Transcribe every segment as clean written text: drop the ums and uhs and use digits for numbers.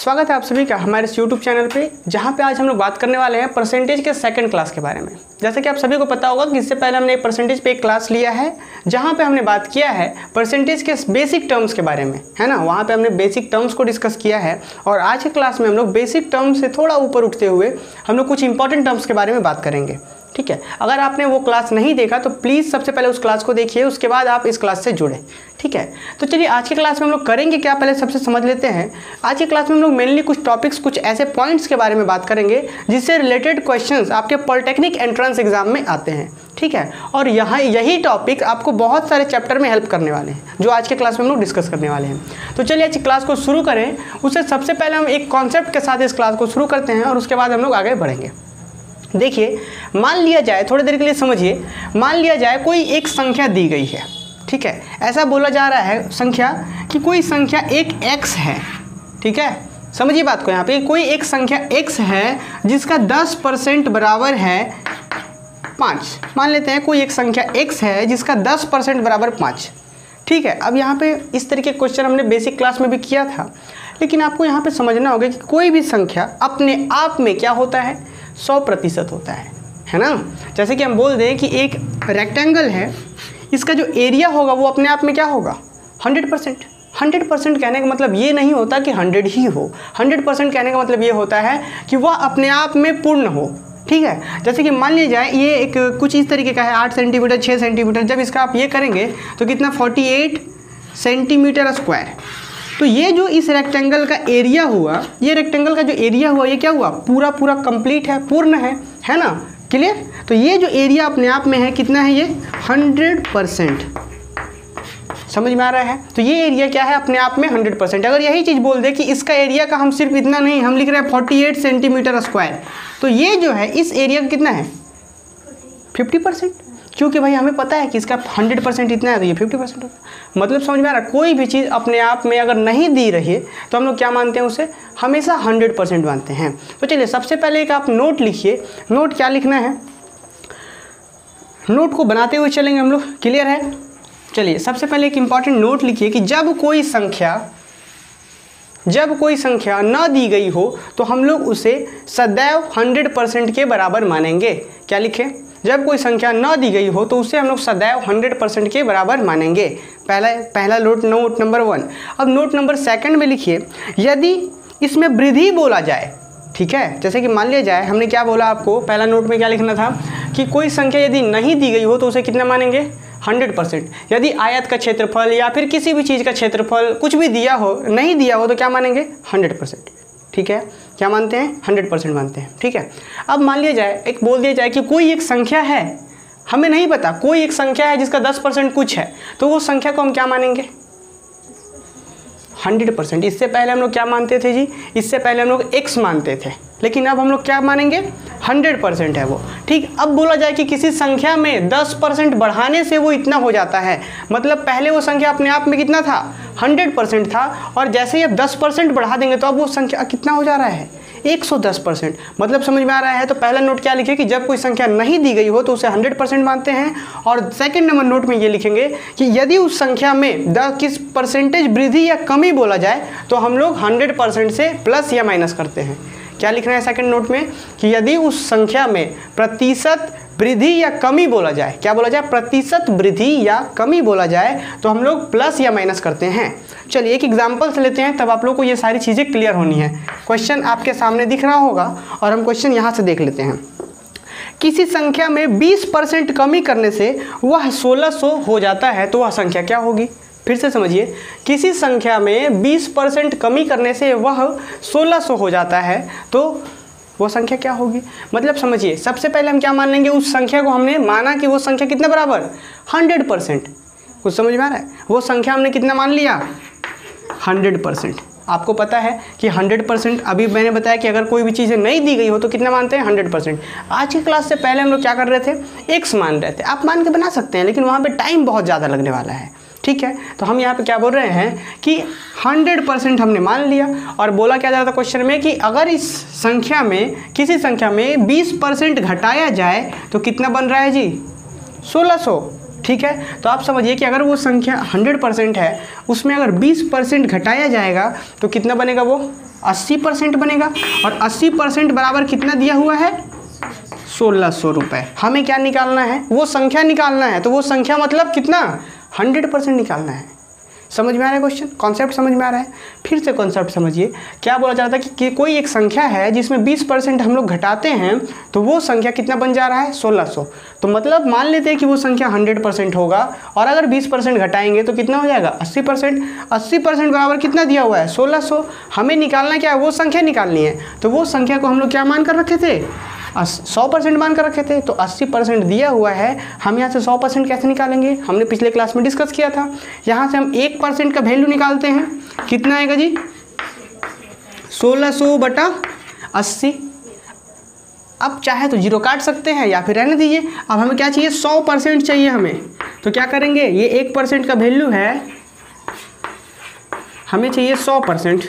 स्वागत है आप सभी का हमारे इस YouTube चैनल पे, जहाँ पे आज हम लोग बात करने वाले हैं परसेंटेज के सेकंड क्लास के बारे में। जैसे कि आप सभी को पता होगा कि इससे पहले हमने एक परसेंटेज पे एक क्लास लिया है, जहाँ पे हमने बात किया है परसेंटेज के बेसिक टर्म्स के बारे में, है ना। वहाँ पे हमने बेसिक टर्म्स को डिस्कस किया है और आज के क्लास में हम लोग बेसिक टर्म्स से थोड़ा ऊपर उठते हुए हम लोग कुछ इंपॉर्टेंट टर्म्स के बारे में बात करेंगे, ठीक है। अगर आपने वो क्लास नहीं देखा तो प्लीज़ सबसे पहले उस क्लास को देखिए, उसके बाद आप इस क्लास से जुड़ें, ठीक है। तो चलिए आज की क्लास में हम लोग करेंगे क्या, पहले सबसे समझ लेते हैं। आज की क्लास में हम लोग मेनली कुछ टॉपिक्स, कुछ ऐसे पॉइंट्स के बारे में बात करेंगे जिससे रिलेटेड क्वेश्चंस आपके पॉलिटेक्निक एंट्रेंस एग्जाम में आते हैं, ठीक है। और यहाँ यही टॉपिक आपको बहुत सारे चैप्टर में हेल्प करने वाले हैं, जो आज के क्लास में हम लोग डिस्कस करने वाले हैं। तो चलिए आज की क्लास को शुरू करें। उससे सबसे पहले हम एक कॉन्सेप्ट के साथ इस क्लास को शुरू करते हैं और उसके बाद हम लोग आगे बढ़ेंगे। देखिए, मान लिया जाए, थोड़ी देर के लिए समझिए, मान लिया जाए कोई एक संख्या दी गई है, ठीक है। ऐसा बोला जा रहा है संख्या कि कोई संख्या एक x है, ठीक है। समझिए बात को, यहाँ पे कोई एक संख्या x है जिसका 10% बराबर है 5। मान लेते हैं कोई एक संख्या x है जिसका 10% बराबर 5, ठीक है। अब यहाँ पे इस तरीके के क्वेश्चन हमने बेसिक क्लास में भी किया था, लेकिन आपको यहाँ पे समझना होगा कि कोई भी संख्या अपने आप में क्या होता है, 100% होता है ना। जैसे कि हम बोल दें कि एक रेक्टेंगल है, इसका जो एरिया होगा वो अपने आप में क्या होगा, 100%। 100% कहने का मतलब ये नहीं होता कि 100 ही हो। 100% कहने का मतलब ये होता है कि वह अपने आप में पूर्ण हो, ठीक है। जैसे कि मान लीजिए जाए ये एक कुछ इस तरीके का है, 8 सेंटीमीटर 6 सेंटीमीटर, जब इसका आप ये करेंगे तो कितना 48 सेंटीमीटर स्क्वायर। तो ये जो इस रेक्टेंगल का एरिया हुआ, ये रेक्टेंगल का जो एरिया हुआ ये क्या हुआ, पूरा पूरा कंप्लीट है, पूर्ण है ना, क्लियर। तो ये जो एरिया अपने आप में है कितना है, ये 100%। समझ में आ रहा है। तो ये एरिया क्या है, अपने आप में 100%। अगर यही चीज़ बोल दे कि इसका एरिया का हम सिर्फ इतना नहीं, हम लिख रहे हैं 48 सेंटीमीटर स्क्वायर, तो ये जो है इस एरिया का कितना है, 50%। क्योंकि भाई हमें पता है कि इसका 100% इतना है तो ये 50% होगा। मतलब समझ में आ रहा है, कोई भी चीज़ अपने आप में अगर नहीं दी रही है तो हम लोग क्या मानते हैं, उसे हमेशा 100% मानते हैं। तो चलिए सबसे पहले एक आप नोट लिखिए। नोट क्या लिखना है, नोट को बनाते हुए चलेंगे हम लोग, क्लियर है। चलिए सबसे पहले एक इंपॉर्टेंट नोट लिखिए कि जब कोई संख्या न दी गई हो तो हम लोग उसे सदैव 100% के बराबर मानेंगे। क्या लिखें, जब कोई संख्या न दी गई हो तो उसे हम लोग सदैव 100% के बराबर मानेंगे। पहला नोट नंबर 1। अब नोट नंबर 2 में लिखिए, यदि इसमें वृद्धि बोला जाए, ठीक है। जैसे कि मान लिया जाए, हमने क्या बोला आपको, पहला नोट में क्या लिखना था कि कोई संख्या यदि नहीं दी गई हो तो उसे कितना मानेंगे, 100%। यदि आयत का क्षेत्रफल या फिर किसी भी चीज़ का क्षेत्रफल कुछ भी दिया हो, नहीं दिया हो तो क्या मानेंगे, 100%, ठीक है। क्या मानते हैं, 100% मानते हैं, ठीक है। अब मान लिया जाए, एक बोल दिया जाए कि कोई एक संख्या है, हमें नहीं पता, कोई एक संख्या है जिसका 10% कुछ है, तो वो संख्या को हम क्या मानेंगे, 100%। इससे पहले हम लोग क्या मानते थे जी, इससे पहले हम लोग x मानते थे, लेकिन अब हम लोग क्या मानेंगे, 100% है वो, ठीक। अब बोला जाए कि किसी संख्या में 10% बढ़ाने से वो इतना हो जाता है, मतलब पहले वो संख्या अपने आप में कितना था, 100% था, और जैसे ही अब 10% बढ़ा देंगे तो अब वो संख्या कितना हो जा रहा है, 110%। मतलब समझ में आ रहा है। तो पहला नोट क्या लिखे कि जब कोई संख्या नहीं दी गई हो तो उसे 100% मानते हैं, और सेकंड नंबर नोट में ये लिखेंगे कि यदि उस संख्या में किस परसेंटेज वृद्धि या कमी बोला जाए तो हम लोग 100% से प्लस या माइनस करते हैं। क्या लिखना है सेकंड नोट में कि यदि उस संख्या में प्रतिशत वृद्धि या कमी बोला जाए, क्या बोला जाए, प्रतिशत वृद्धि या कमी बोला जाए तो हम लोग प्लस या माइनस करते हैं। चलिए एक एग्जांपल से लेते हैं, तब आप लोग को ये सारी चीज़ें क्लियर होनी है। क्वेश्चन आपके सामने दिख रहा होगा और हम क्वेश्चन यहाँ से देख लेते हैं। किसी संख्या में 20% कमी करने से वह 1600 हो जाता है तो वह संख्या क्या होगी। फिर से समझिए, किसी संख्या में 20% कमी करने से वह 1600 हो जाता है तो वो संख्या क्या होगी। मतलब समझिए, सबसे पहले हम क्या मान लेंगे, उस संख्या को हमने माना कि वो संख्या कितना बराबर, 100%। कुछ समझ में आ रहा है, वो संख्या हमने कितना मान लिया, 100%। आपको पता है कि 100%, अभी मैंने बताया कि अगर कोई भी चीज़ें नहीं दी गई हो तो कितना मानते हैं, 100%। आज की क्लास से पहले हम लोग क्या कर रहे थे, x मान रहे थे। आप मान के बना सकते हैं, लेकिन वहाँ पे टाइम बहुत ज़्यादा लगने वाला है, ठीक है। तो हम यहाँ पे क्या बोल रहे हैं कि 100% हमने मान लिया, और बोला क्या जा रहा था क्वेश्चन में कि अगर इस संख्या में, किसी संख्या में 20% घटाया जाए तो कितना बन रहा है जी, 1600, ठीक है। तो आप समझिए कि अगर वो संख्या 100% है, उसमें अगर 20% घटाया जाएगा तो कितना बनेगा, वो 80% बनेगा। और 80% बराबर कितना दिया हुआ है, 1600 रुपये। हमें क्या निकालना है, वो संख्या निकालना है। तो वो संख्या मतलब कितना, 100% निकालना है। समझ में आ रहा है क्वेश्चन, कॉन्सेप्ट समझ में आ रहा है। फिर से कॉन्सेप्ट समझिए, क्या बोला जा रहा था कि कोई एक संख्या है जिसमें 20% हम लोग घटाते हैं तो वो संख्या कितना बन जा रहा है, 1600। तो मतलब मान लेते हैं कि वो संख्या 100% होगा और अगर 20% घटाएंगे तो कितना हो जाएगा, 80%। 80% बराबर कितना दिया हुआ है, 1600। हमें निकालना क्या है, वो संख्या निकालनी है। तो वो संख्या को हम लोग क्या मान कर रखे थे, 100% मान कर रखे थे। तो 80% दिया हुआ है, हम यहाँ से 100% कैसे निकालेंगे, हमने पिछले क्लास में डिस्कस किया था। यहाँ से हम 1% का वैल्यू निकालते हैं, कितना आएगा जी, 1600/80। अब चाहे तो जीरो काट सकते हैं या फिर रहने दीजिए। अब हमें क्या चाहिए, 100% चाहिए हमें। तो क्या करेंगे, ये 1% का वैल्यू है, हमें चाहिए 100%।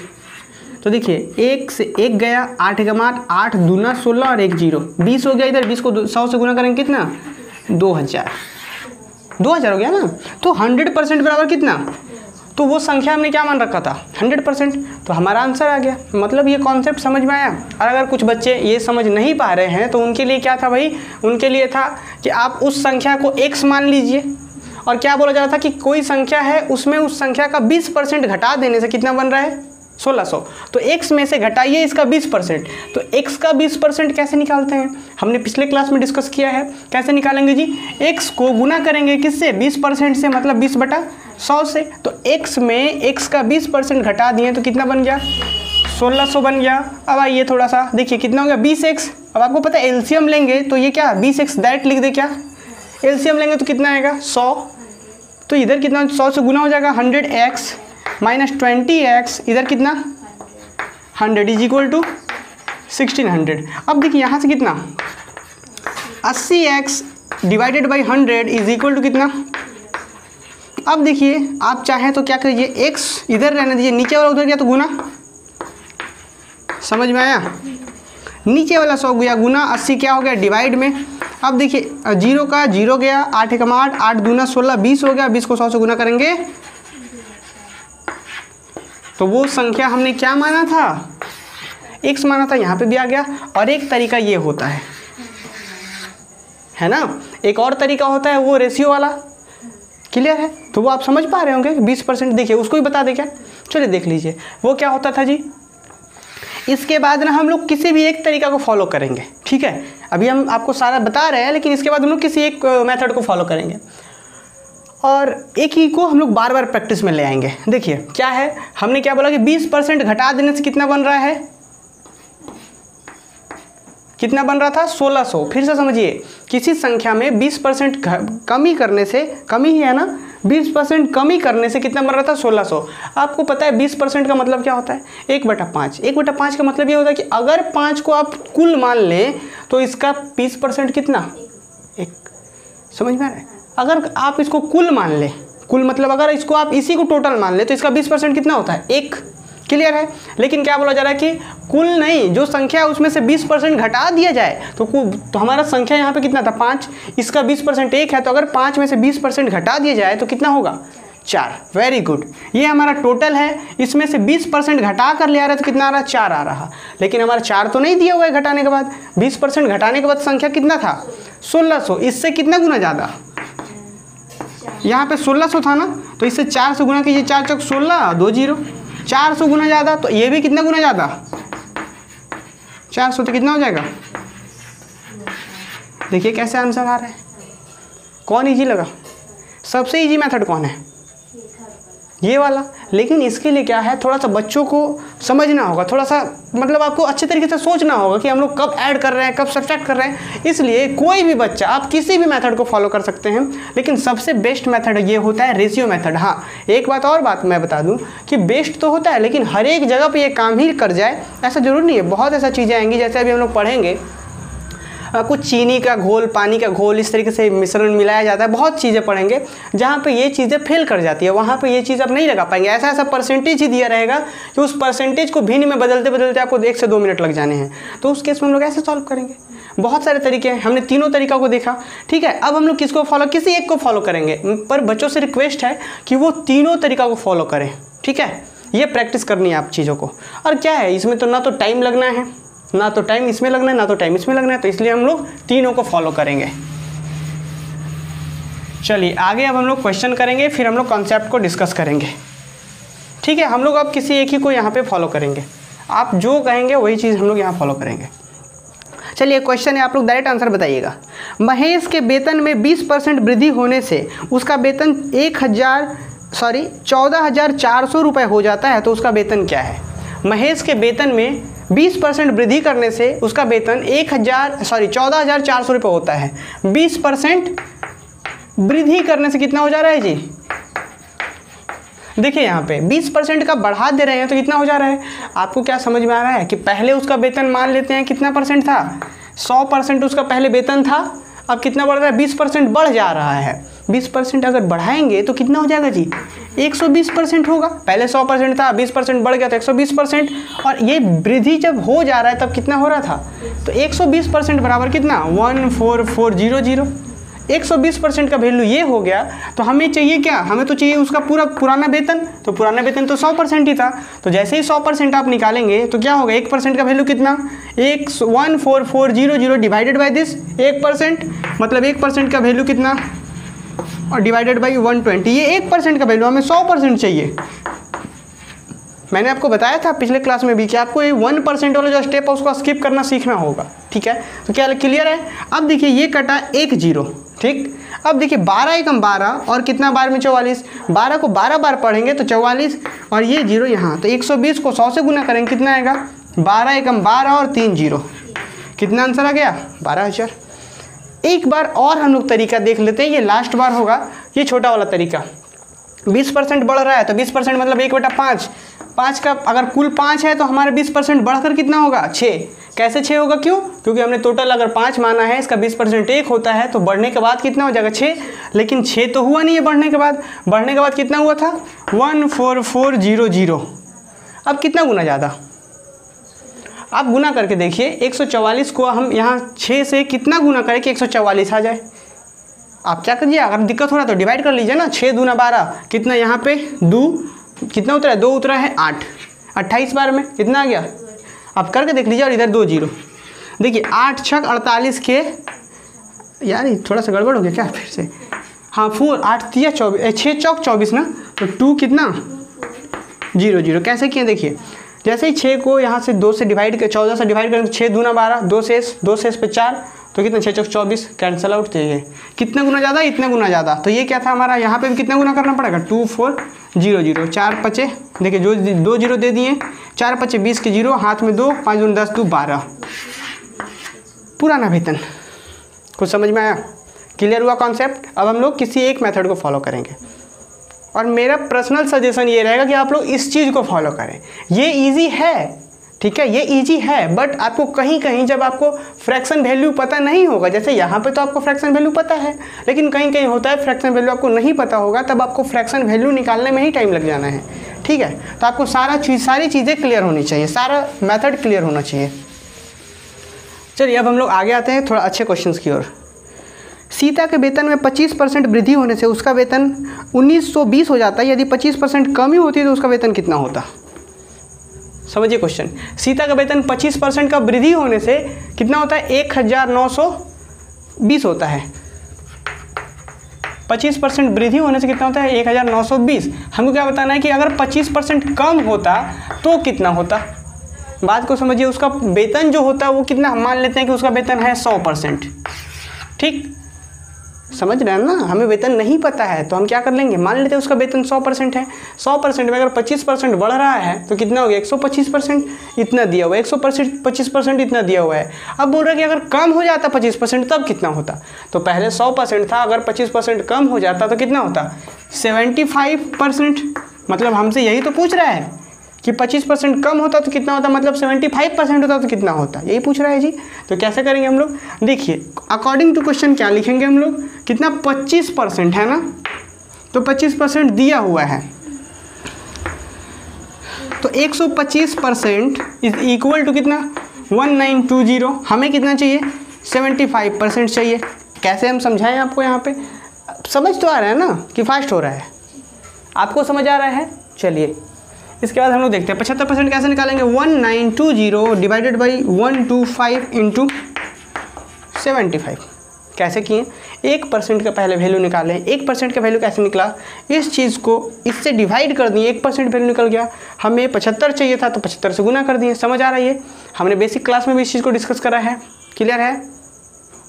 तो देखिए 1 से 1 गया, 8 का मान 8 दूना 16 और 1 0, 20 हो गया। इधर 20 को 100 से गुना करेंगे कितना, 2000 हो गया ना। तो 100% बराबर कितना, तो वो संख्या हमने क्या मान रखा था, 100%। तो हमारा आंसर आ गया। मतलब ये कॉन्सेप्ट समझ में आया। और अगर कुछ बच्चे ये समझ नहीं पा रहे हैं तो उनके लिए क्या था भाई, उनके लिए था कि आप उस संख्या को x मान लीजिए। और क्या बोला जा रहा था कि कोई संख्या है, उसमें उस संख्या का 20% घटा देने से कितना बन रहा है, 1600। तो x में से घटाइए इसका 20%। तो x का 20% कैसे निकालते हैं, हमने पिछले क्लास में डिस्कस किया है। कैसे निकालेंगे जी, x को गुना करेंगे किससे, 20% से, मतलब 20/100 से। तो x में x का 20% घटा दिए तो कितना बन गया, 1600 बन गया। अब आइए थोड़ा सा देखिए कितना हो गया, 20x। अब आपको पता है एलसीएम लेंगे तो ये क्या, 20x डायरेक्ट लिख दे, क्या एलसीएम लेंगे तो कितना आएगा, 100। तो इधर कितना, 100 से गुना हो जाएगा, 100x माइनस 20x, इधर कितना 100 इज इक्वल टू 1600। अब देखिए यहाँ से कितना, 80x divided by 100 is equal to कितना। अब देखिए आप चाहें तो क्या करिए, x इधर रहने दीजिए, नीचे वाला उधर गया तो गुना। समझ में आया, नीचे वाला 100 गया गुना, 80 क्या हो गया डिवाइड में। अब देखिए 0 का 0 गया, 8 का 8, 8 दूना 16, 20 हो गया। 20 को 100 से गुना करेंगे तो वो संख्या हमने क्या माना था, x माना था, यहाँ पे भी आ गया। और एक तरीका ये होता है ना, एक और तरीका होता है वो रेशियो वाला। क्लियर है, तो वो आप समझ पा रहे होंगे। 20% देखिए, उसको भी बता दे क्या, चलिए देख लीजिए। वो क्या होता था जी, इसके बाद ना हम लोग किसी भी एक तरीका को फॉलो करेंगे, ठीक है। अभी हम आपको सारा बता रहे हैं, लेकिन इसके बाद हम लोग किसी एक मेथड को फॉलो करेंगे और एक ही को हम लोग बार बार प्रैक्टिस में ले आएंगे। देखिए क्या है, हमने क्या बोला कि 20% घटा देने से कितना बन रहा है, कितना बन रहा था, 1600। फिर से समझिए, किसी संख्या में 20% कमी करने से, कमी ही है ना, 20% कमी करने से कितना बन रहा था, 1600। आपको पता है 20% का मतलब क्या होता है, 1/5। 1/5 का मतलब ये होता है कि अगर 5 को आप कुल मान लें तो इसका 20% कितना, 1। समझ में आ रहा है, अगर आप इसको कुल मान लें, कुल मतलब अगर इसको आप इसी को टोटल मान लें तो इसका 20% कितना होता है, 1। क्लियर है। लेकिन क्या बोला जा रहा है कि कुल नहीं, जो संख्या है उसमें से 20% घटा दिया जाए तो हमारा संख्या यहाँ पे कितना था, 5। इसका 20% 1 है, तो अगर 5 में से 20% घटा दिया जाए तो कितना होगा, 4। वेरी गुड, ये हमारा टोटल है। इसमें से 20% घटा कर ले आ रहा है तो कितना आ रहा, 4 आ रहा। लेकिन हमारा 4 तो नहीं दिया हुआ है घटाने के बाद। 20% घटाने के बाद संख्या कितना था, 1600। इससे कितना गुना ज़्यादा, यहाँ पे 1600 था ना, तो इससे 4 से गुना कीजिए, 4 चौक 16, 2 0, 400 गुना ज़्यादा। तो ये भी कितना गुना ज़्यादा, 400। तो कितना हो जाएगा, देखिए कैसे आंसर आ रहा है। कौन इजी लगा, सबसे इजी मेथड कौन है, ये वाला। लेकिन इसके लिए क्या है, थोड़ा सा बच्चों को समझना होगा, थोड़ा सा मतलब आपको अच्छे तरीके से सोचना होगा कि हम लोग कब ऐड कर रहे हैं, कब सब्ट्रैक्ट कर रहे हैं। इसलिए कोई भी बच्चा, आप किसी भी मेथड को फॉलो कर सकते हैं, लेकिन सबसे बेस्ट मेथड ये होता है रेशियो मेथड। हाँ, एक बात मैं बता दूं कि बेस्ट तो होता है, लेकिन हर एक जगह पर ये काम ही कर जाए ऐसा जरूरी नहीं है। बहुत ऐसा चीज़ें आएंगी, जैसे अभी हम लोग पढ़ेंगे कुछ चीनी का घोल, पानी का घोल, इस तरीके से मिश्रण मिलाया जाता है। बहुत चीज़ें पढ़ेंगे जहाँ पे ये चीज़ें फेल कर जाती है, वहाँ पे ये चीज़ आप नहीं लगा पाएंगे। ऐसा ऐसा परसेंटेज ही दिया रहेगा कि उस परसेंटेज को भिन्न में बदलते बदलते आपको 1 से 2 मिनट लग जाने हैं। तो उस केस में हम लोग ऐसे सॉल्व करेंगे। बहुत सारे तरीके हैं, हमने तीनों तरीका को देखा, ठीक है। अब हम लोग किसको फॉलो, किसी एक को फॉलो करेंगे, पर बच्चों से रिक्वेस्ट है कि वो तीनों तरीका को फॉलो करें, ठीक है। ये प्रैक्टिस करनी है आप चीज़ों को। और क्या है इसमें, तो ना तो टाइम लगना है, ना तो टाइम इसमें लगना है, ना तो टाइम इसमें लगना है, तो इसलिए हम लोग तीनों को फॉलो करेंगे। चलिए आगे अब हम लोग क्वेश्चन करेंगे, फिर हम लोग कॉन्सेप्ट को डिस्कस करेंगे, ठीक है। हम लोग अब किसी एक ही को यहाँ पे फॉलो करेंगे, आप जो कहेंगे वही चीज़ हम लोग यहाँ फॉलो करेंगे। चलिए क्वेश्चन है, आप लोग डायरेक्ट आंसर बताइएगा। महेश के वेतन में 20% वृद्धि होने से उसका वेतन 14,400 रुपये हो जाता है, तो उसका वेतन क्या है। महेश के वेतन में 20% वृद्धि करने से उसका वेतन 14,400 रुपये होता है। 20% वृद्धि करने से कितना हो जा रहा है जी, देखिए यहाँ पे 20% का बढ़ा दे रहे हैं तो कितना हो जा रहा है। आपको क्या समझ में आ रहा है कि पहले उसका वेतन मान लेते हैं कितना परसेंट था, 100% उसका पहले वेतन था, अब कितना बढ़ रहा है, 20% बढ़ जा रहा है। 20% अगर बढ़ाएंगे तो कितना हो जाएगा जी, 120% होगा। पहले 100% था, 20% बढ़ गया तो 120%। और ये वृद्धि जब हो जा रहा है तब कितना हो रहा था, तो 120% बराबर कितना, 14400। 120% का वैल्यू ये हो गया, तो हमें चाहिए क्या, हमें तो चाहिए उसका पूरा पुराना वेतन। तो पुराना वेतन तो 100% ही था, तो जैसे ही 100% आप निकालेंगे तो क्या होगा, 1% का वैल्यू कितना, 14400 डिवाइडेड बाई दिस 1%, मतलब 1% का वैल्यू कितना, और डिवाइडेड बाई 120। ये 1% का वैल्यू, हमें 100% चाहिए। मैंने आपको बताया था पिछले क्लास में भी कि आपको ये 1% वाला जो स्टेप है उसको स्किप करना सीखना होगा, ठीक है। तो क्या क्लियर है। अब देखिए ये कटा 1 0, ठीक। अब देखिए 12 एकम 12 और कितना बार में 44, 12 को 12 बार पढ़ेंगे तो 44 और ये 0 यहाँ, तो 120 को 100 से गुना करेंगे कितना आएगा, 12 एकम 12 और 3 0, कितना आंसर आ गया, 12,000। एक बार और हम लोग तरीका देख लेते हैं, ये लास्ट बार होगा, ये छोटा वाला तरीका। 20% बढ़ रहा है तो 20% मतलब 1/5, 5 का अगर कुल 5 है तो हमारे 20% बढ़कर कितना होगा, 6। कैसे 6 होगा, क्यों, क्योंकि हमने टोटल अगर 5 माना है, इसका 20% 1 होता है, तो बढ़ने के बाद कितना हो जाएगा, 6। लेकिन 6 तो हुआ नहीं है बढ़ने के बाद कितना हुआ था, 14400। अब कितना गुना ज़्यादा, आप गुना करके देखिए। 144 को हम यहाँ 6 से कितना गुना करें कि 144 आ जाए। आप क्या करिए, अगर दिक्कत हो रहा है तो डिवाइड कर लीजिए ना, 6 दूना 12, कितना यहाँ पे 2 कितना उतरा है, 2 उतरा है 8, 28 बार में कितना आ गया, आप करके देख लीजिए। और इधर 2 0, देखिए 8 छक 48 के, यार थोड़ा सा गड़बड़ हो गया क्या फिर से, हाँ 4 8 3 24, 6 चौक 24 ना, तो 2 कितना 0 0। कैसे किए देखिए, जैसे ही 6 को यहाँ से 2 से डिवाइड कर 14 से डिवाइड करें तो 6 दूना 12, 2 शेष पे 4, तो कितना 6 चौक 24, कैंसिल आउट चाहिए। कितना गुना ज़्यादा, इतना गुना ज़्यादा। तो ये क्या था हमारा, यहाँ पे भी कितना गुना करना पड़ेगा, 2400, 4 5, देखिए जो 2 0 दे दिए, 4 5 20 के 0, हाथ में 2, 5 दूनी 10, 2 12, पुराना वेतन। कुछ समझ में आया, क्लियर हुआ कॉन्सेप्ट। अब हम लोग किसी एक मेथड को फॉलो करेंगे, और मेरा पर्सनल सजेशन ये रहेगा कि आप लोग इस चीज़ को फॉलो करें। ये ईजी है, ठीक है, ये इजी है, बट आपको कहीं कहीं जब आपको फ्रैक्शन वैल्यू पता नहीं होगा, जैसे यहाँ पे तो आपको फ्रैक्शन वैल्यू पता है, लेकिन कहीं कहीं होता है फ्रैक्शन वैल्यू आपको नहीं पता होगा, तब आपको फ्रैक्शन वैल्यू निकालने में ही टाइम लग जाना है, ठीक है। तो आपको सारी चीज़ें क्लियर होनी चाहिए, सारा मेथड क्लियर होना चाहिए। चलिए अब हम लोग आगे आते हैं थोड़ा अच्छे क्वेश्चन की ओर। सीता के वेतन में 25% वृद्धि होने से उसका वेतन 1920 हो जाता है। यदि 25% कमी होती तो उसका वेतन कितना होता। समझिए क्वेश्चन, सीता का वेतन 25% का वृद्धि होने से कितना होता है, 1920 होता है। 25% वृद्धि होने से कितना होता है, 1920। हमको क्या बताना है कि अगर 25% कम होता तो कितना होता। बात को समझिए, उसका वेतन जो होता है वो कितना, हम मान लेते हैं कि उसका वेतन है 100%, ठीक, समझ रहे हैं ना। हमें वेतन नहीं पता है तो हम क्या कर लेंगे, मान लेते हैं उसका वेतन 100% है। 100% में अगर 25% बढ़ रहा है तो कितना हो गया, 125%, इतना दिया हुआ है, 125% इतना दिया हुआ है। अब बोल रहा है कि अगर कम हो जाता 25% तब कितना होता। तो पहले 100% था, अगर 25% कम हो जाता तो कितना होता, 75%। मतलब हमसे यही तो पूछ रहा है कि 25% कम होता तो कितना होता, मतलब 75% होता तो कितना होता, यही पूछ रहा है जी। तो कैसे करेंगे हम लोग, देखिए अकॉर्डिंग टू क्वेश्चन क्या लिखेंगे हम लोग, कितना 25% है ना, तो 25% दिया हुआ है, तो 125% इज इक्वल टू कितना 1920, हमें कितना चाहिए 75% चाहिए। कैसे हम समझाएं आपको, यहाँ पे समझ तो आ रहा है ना कि फास्ट हो रहा है, आपको समझ आ रहा है। चलिए इसके बाद हम लोग देखते हैं 75% कैसे निकालेंगे, 1920 डिवाइडेड बाई 125 इंटू 75। कैसे किए, 1% का पहले वैल्यू निकालें, 1% का वैल्यू कैसे निकला, इस चीज़ को इससे डिवाइड कर दिए, 1% वैल्यू निकल गया, हमें 75 चाहिए था तो 75 से गुना कर दिए। समझ आ रहा है, ये हमने बेसिक क्लास में भी इस चीज़ को डिस्कस करा है, क्लियर है।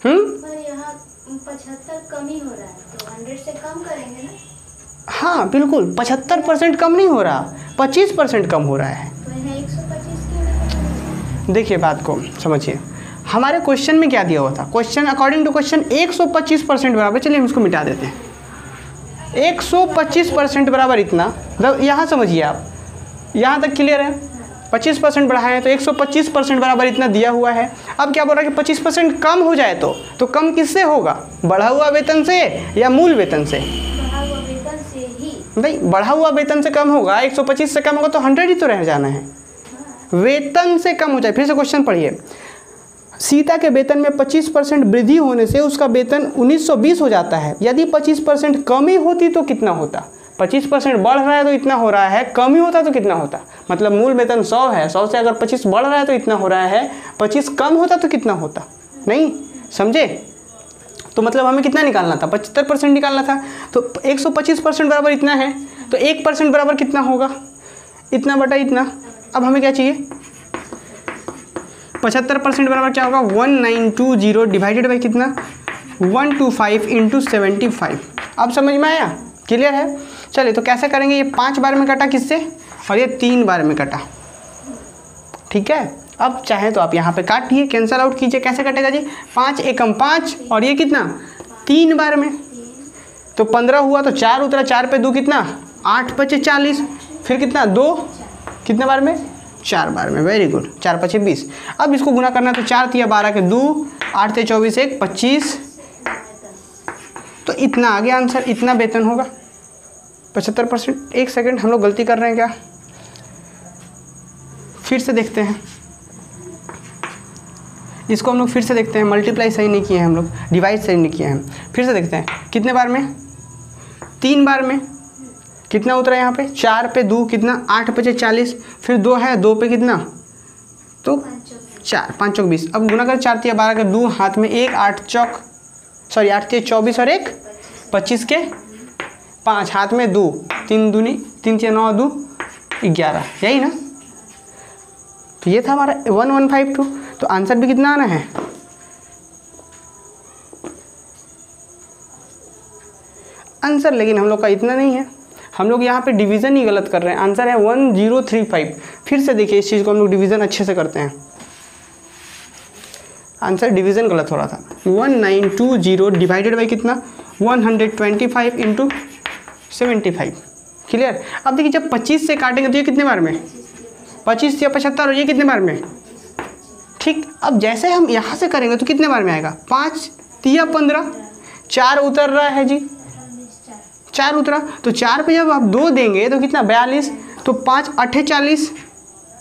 पर यहाँ 75 कम ही हो रहा है, तो 100 से कम करेंगे ना। हाँ बिल्कुल, 75% कम नहीं हो रहा, 25% कम हो रहा है। तो यहाँ 125 क्यों? देखिए बात को समझिए, हमारे क्वेश्चन में क्या दिया हुआ था, क्वेश्चन अकॉर्डिंग टू क्वेश्चन 125% बराबर, चलिए हम इसको मिटा देते हैं, 125% बराबर इतना, यहाँ समझिए आप, यहाँ तक क्लियर है। 25% बढ़ाएं तो 125% बराबर इतना दिया हुआ है। अब क्या बोल रहा है कि 25% कम हो जाए तो कम किससे होगा, बढ़ा हुआ वेतन से या मूल वेतन से, बढ़ा हुआ वेतन से ही। भाई बढ़ा हुआ वेतन से कम होगा, 125 से कम होगा तो 100 ही तो रह जाना है, वेतन से कम हो जाए। फिर से क्वेश्चन पढ़िए, सीता के वेतन में 25% वृद्धि होने से उसका वेतन 1920 हो जाता है, यदि 25% कमी होती तो कितना होता, 25% बढ़ रहा है तो इतना हो रहा है, कमी होता तो कितना होता, मतलब मूल वेतन 100 है, 100 से अगर 25 बढ़ रहा है तो इतना हो रहा है, 25 कम होता तो कितना होता, नहीं समझे। तो मतलब हमें कितना निकालना था, 75% निकालना था, तो 125% बराबर इतना है, तो 1% बराबर कितना होगा, इतना बटा इतना। अब हमें क्या चाहिए, 75% बराबर क्या होगा 1920 डिवाइडेड बाई कितना 125 इंटू 75। अब समझ में आया, क्लियर है। चलिए तो कैसे करेंगे, ये 5 बार में कटा किससे, और ये 3 बार में कटा, ठीक है। अब चाहे तो आप यहाँ पे काटिए, कैंसल आउट कीजिए, कैसे कटेगा जी, 5 एकम 5 और ये कितना 3 बार में, तो 15 हुआ तो 4 उतरा, 4 पे 2 कितना 8 5 40, फिर कितना 2 कितने बार में 4 बार में, वेरी गुड, 4 5 20। अब इसको गुना करना तो 4 तिया 12 के 2, 8 ते 24 1 25, तो इतना आ गया आंसर, इतना वेतन होगा 75%। एक सेकंड, हम लोग गलती कर रहे हैं क्या, फिर से देखते हैं इसको, हम लोग फिर से देखते हैं, मल्टीप्लाई सही नहीं किए हैं हम लोग, डिवाइड सही नहीं किए हैं, फिर से देखते हैं कितने बार में, 3 बार में, कितना उतरा यहाँ पे 4 पे 2 कितना 8 5 40, फिर 2 है 2 पे कितना तो 4 5 चौक 20। अब गुना कर 4 तिया 12 के 2 हाथ में 1 8 चौक 8 तिया 24 और 1 25 के 5 हाथ में 2 3 दूनी 3 तिया 9 2 11, यही ना। तो ये था हमारा 1152। तो आंसर भी कितना आना है, आंसर लेकिन हम लोग का इतना नहीं है, हम लोग यहाँ पे डिवीज़न ही गलत कर रहे हैं, आंसर है 1035। फिर से देखिए इस चीज़ को हम लोग डिवीज़न अच्छे से करते हैं, आंसर डिवीज़न गलत हो रहा था। 1920 डिवाइडेड बाई कितना 125 इंटू 75, क्लियर। अब देखिए जब 25 से काटेंगे तो ये कितने बार में 25 या 75, और ये कितने बार में, ठीक। अब जैसे हम यहाँ से करेंगे तो कितने बार में आएगा 5 तिया 15, 4 उतर रहा है जी, 4 उतरा, तो 4 पे जब आप 2 देंगे तो कितना 42, तो 5 8 40,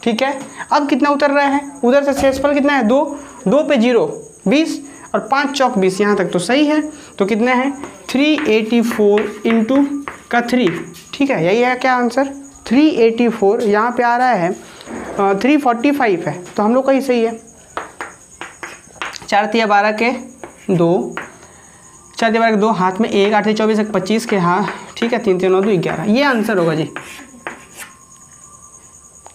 ठीक है। अब कितना उतर रहा है, उधर से शेषफल कितना है 2, 2 पे 0 20 और 5 चौक 20, यहाँ तक तो सही है। तो कितना है 384 इंटू का 3, ठीक है, यही है क्या आंसर 384, यहाँ पे आ रहा है 345 है, तो हम लोग का ही सही है। 4 तिया 12 के 2, 4 तिया 12 के 2 हाथ में 1 8 तिया 24 1 25 के, हाँ ठीक है, 3 तिया 9 2 11, ये आंसर होगा जी,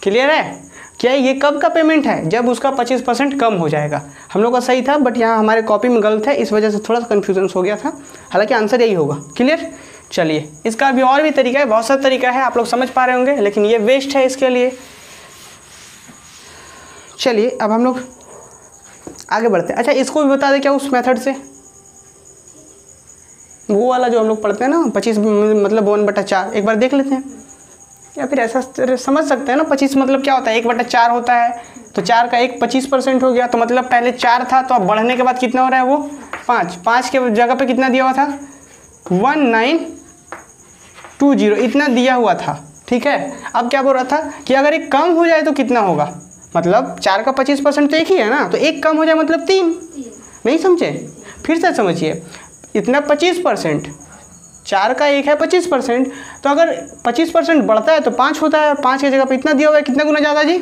क्लियर है। क्या ये कब का पेमेंट है, जब उसका 25% कम हो जाएगा। हम लोग का सही था, बट यहाँ हमारे कॉपी में गलत है, इस वजह से थोड़ा सा कन्फ्यूजन हो गया था, हालांकि आंसर यही होगा, क्लियर। चलिए इसका भी और भी तरीका है, बहुत सारा तरीका है, आप लोग समझ पा रहे होंगे, लेकिन ये वेस्ट है इसके लिए। चलिए अब हम लोग आगे बढ़ते हैं। अच्छा इसको भी बता दें क्या उस मेथड से, वो वाला जो हम लोग पढ़ते हैं ना 25 मतलब 1/4, एक बार देख लेते हैं। या फिर ऐसा समझ सकते हैं ना, 25 मतलब क्या होता है, 1/4 होता है, तो 4 का 1 25% हो गया, तो मतलब पहले 4 था तो अब बढ़ने के बाद कितना हो रहा है वो 5, 5 के जगह पे कितना दिया हुआ था 1920 इतना दिया हुआ था, ठीक है। अब क्या बोल रहा था कि अगर एक कम हो जाए तो कितना होगा, मतलब 4 का 25% तो एक ही है ना, तो एक कम हो जाए मतलब 3, नहीं समझे, फिर से समझिए, इतना 25%, 4 का 1 है 25%, तो अगर 25% बढ़ता है तो 5 होता है, 5 की जगह पे इतना दिया हुआ है, कितना गुना ज़्यादा जी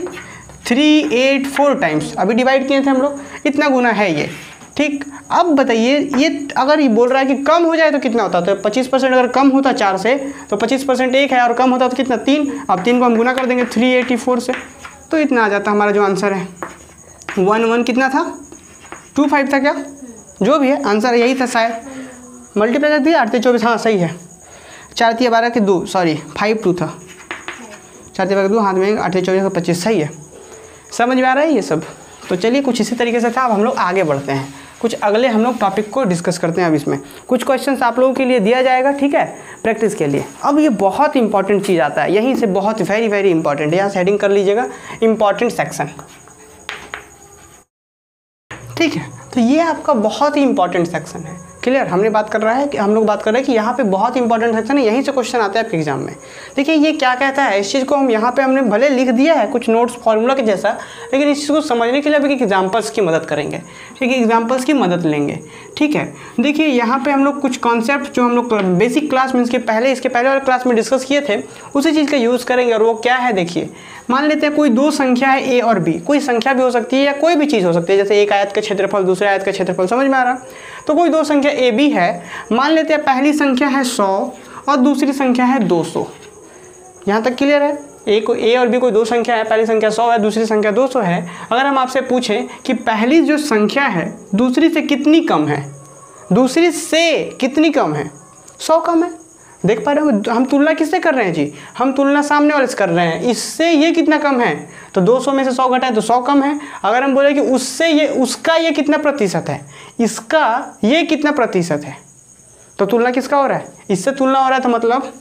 384 टाइम्स, अभी डिवाइड किए थे हम लोग, इतना गुना है ये, ठीक। अब बताइए ये अगर ये बोल रहा है कि कम हो जाए तो कितना होता है, तो 25% अगर कम होता 4 से तो 25% 1 है और कम होता तो कितना 3, अब 3 को हम गुना कर देंगे 384 से, तो इतना आ जाता हमारा जो आंसर है 11 कितना था 25 था क्या, जो भी है आंसर यही था शायद, मल्टीप्लाई कर दिया 8 24, हाँ सही है, 4 3 12 के 2 सॉरी 5 2 था, 4 3 12 के 2 हाथ में 8 24 25, सही है, समझ में आ रहा है ये सब। तो चलिए कुछ इसी तरीके से था, अब हम लोग आगे बढ़ते हैं, कुछ अगले हम लोग टॉपिक को डिस्कस करते हैं। अब इसमें कुछ क्वेश्चंस आप लोगों के लिए दिया जाएगा, ठीक है, प्रैक्टिस के लिए। अब ये बहुत इंपॉर्टेंट चीज़ आता है, यहीं से बहुत वेरी वेरी इंपॉर्टेंट, यहाँ से हेडिंग कर लीजिएगा इंपॉर्टेंट सेक्शन, ठीक है। तो ये आपका बहुत ही इंपॉर्टेंट सेक्शन है, क्लियर। हम लोग बात कर रहे हैं कि यहाँ पे बहुत इंपॉर्टेंट सेक्शन है, यहीं से क्वेश्चन आते हैं आपके एग्जाम में। देखिए ये क्या कहता है, इस चीज़ को हम यहाँ पे हमने भले लिख दिया है कुछ नोट्स फॉर्मूला के जैसा, लेकिन इस चीज़ को समझने के लिए अभी एग्जाम्पल्स की मदद करेंगे, ठीक है, एग्जाम्पल्स की मदद लेंगे, ठीक है। देखिए यहाँ पे हम लोग कुछ कॉन्सेप्ट जो हम लोग बेसिक क्लास में इसके पहले वाले क्लास में डिस्कस किए थे उसी चीज़ का यूज़ करेंगे। और वो क्या है, देखिए मान लेते हैं कोई दो संख्या है ए और बी, कोई संख्या भी हो सकती है या कोई भी चीज़ हो सकती है, जैसे एक आयत का क्षेत्रफल दूसरे आयत का क्षेत्रफल, समझ में आ रहा। तो कोई दो संख्या ए बी है, मान लेते हैं पहली संख्या है 100 और दूसरी संख्या है 200, यहाँ तक क्लियर है। ए और बी कोई दो संख्या है, पहली संख्या 100 है दूसरी संख्या 200 है। अगर हम आपसे पूछें कि पहली जो संख्या है दूसरी से कितनी कम है, दूसरी से कितनी कम है, 100 कम है, देख पा रहे हो हम तुलना किससे कर रहे हैं जी, हम तुलना सामने वाले से कर रहे हैं, इससे ये कितना कम है, तो 200 में से 100 घटाए तो 100 कम है। अगर हम बोले कि उससे ये उसका ये कितना प्रतिशत है, इसका ये कितना प्रतिशत है, तो तुलना किसका हो रहा है, इससे तुलना हो रहा है, तो मतलब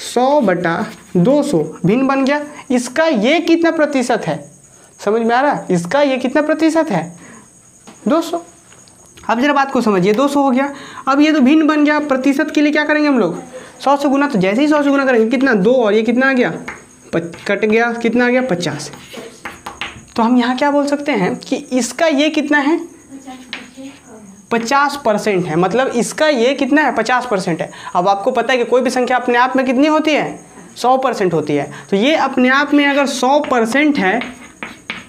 100/200 भिन्न बन गया। इसका ये कितना प्रतिशत है, समझ में आ रहा है, इसका ये कितना प्रतिशत है 200। अब जरा बात को समझिए, 200 हो गया, अब ये तो भिन्न बन गया, प्रतिशत के लिए क्या करेंगे हम लोग 100 से गुना, तो जैसे ही 100 से गुना करेंगे कितना 2 और ये कितना आ गया कट गया, कितना आ गया 50। तो हम यहाँ क्या बोल सकते हैं कि इसका ये कितना है 50% है, मतलब इसका ये कितना है 50% है। अब आपको पता है कि कोई भी संख्या अपने आप में कितनी होती है 100% होती है, तो ये अपने आप में अगर 100% है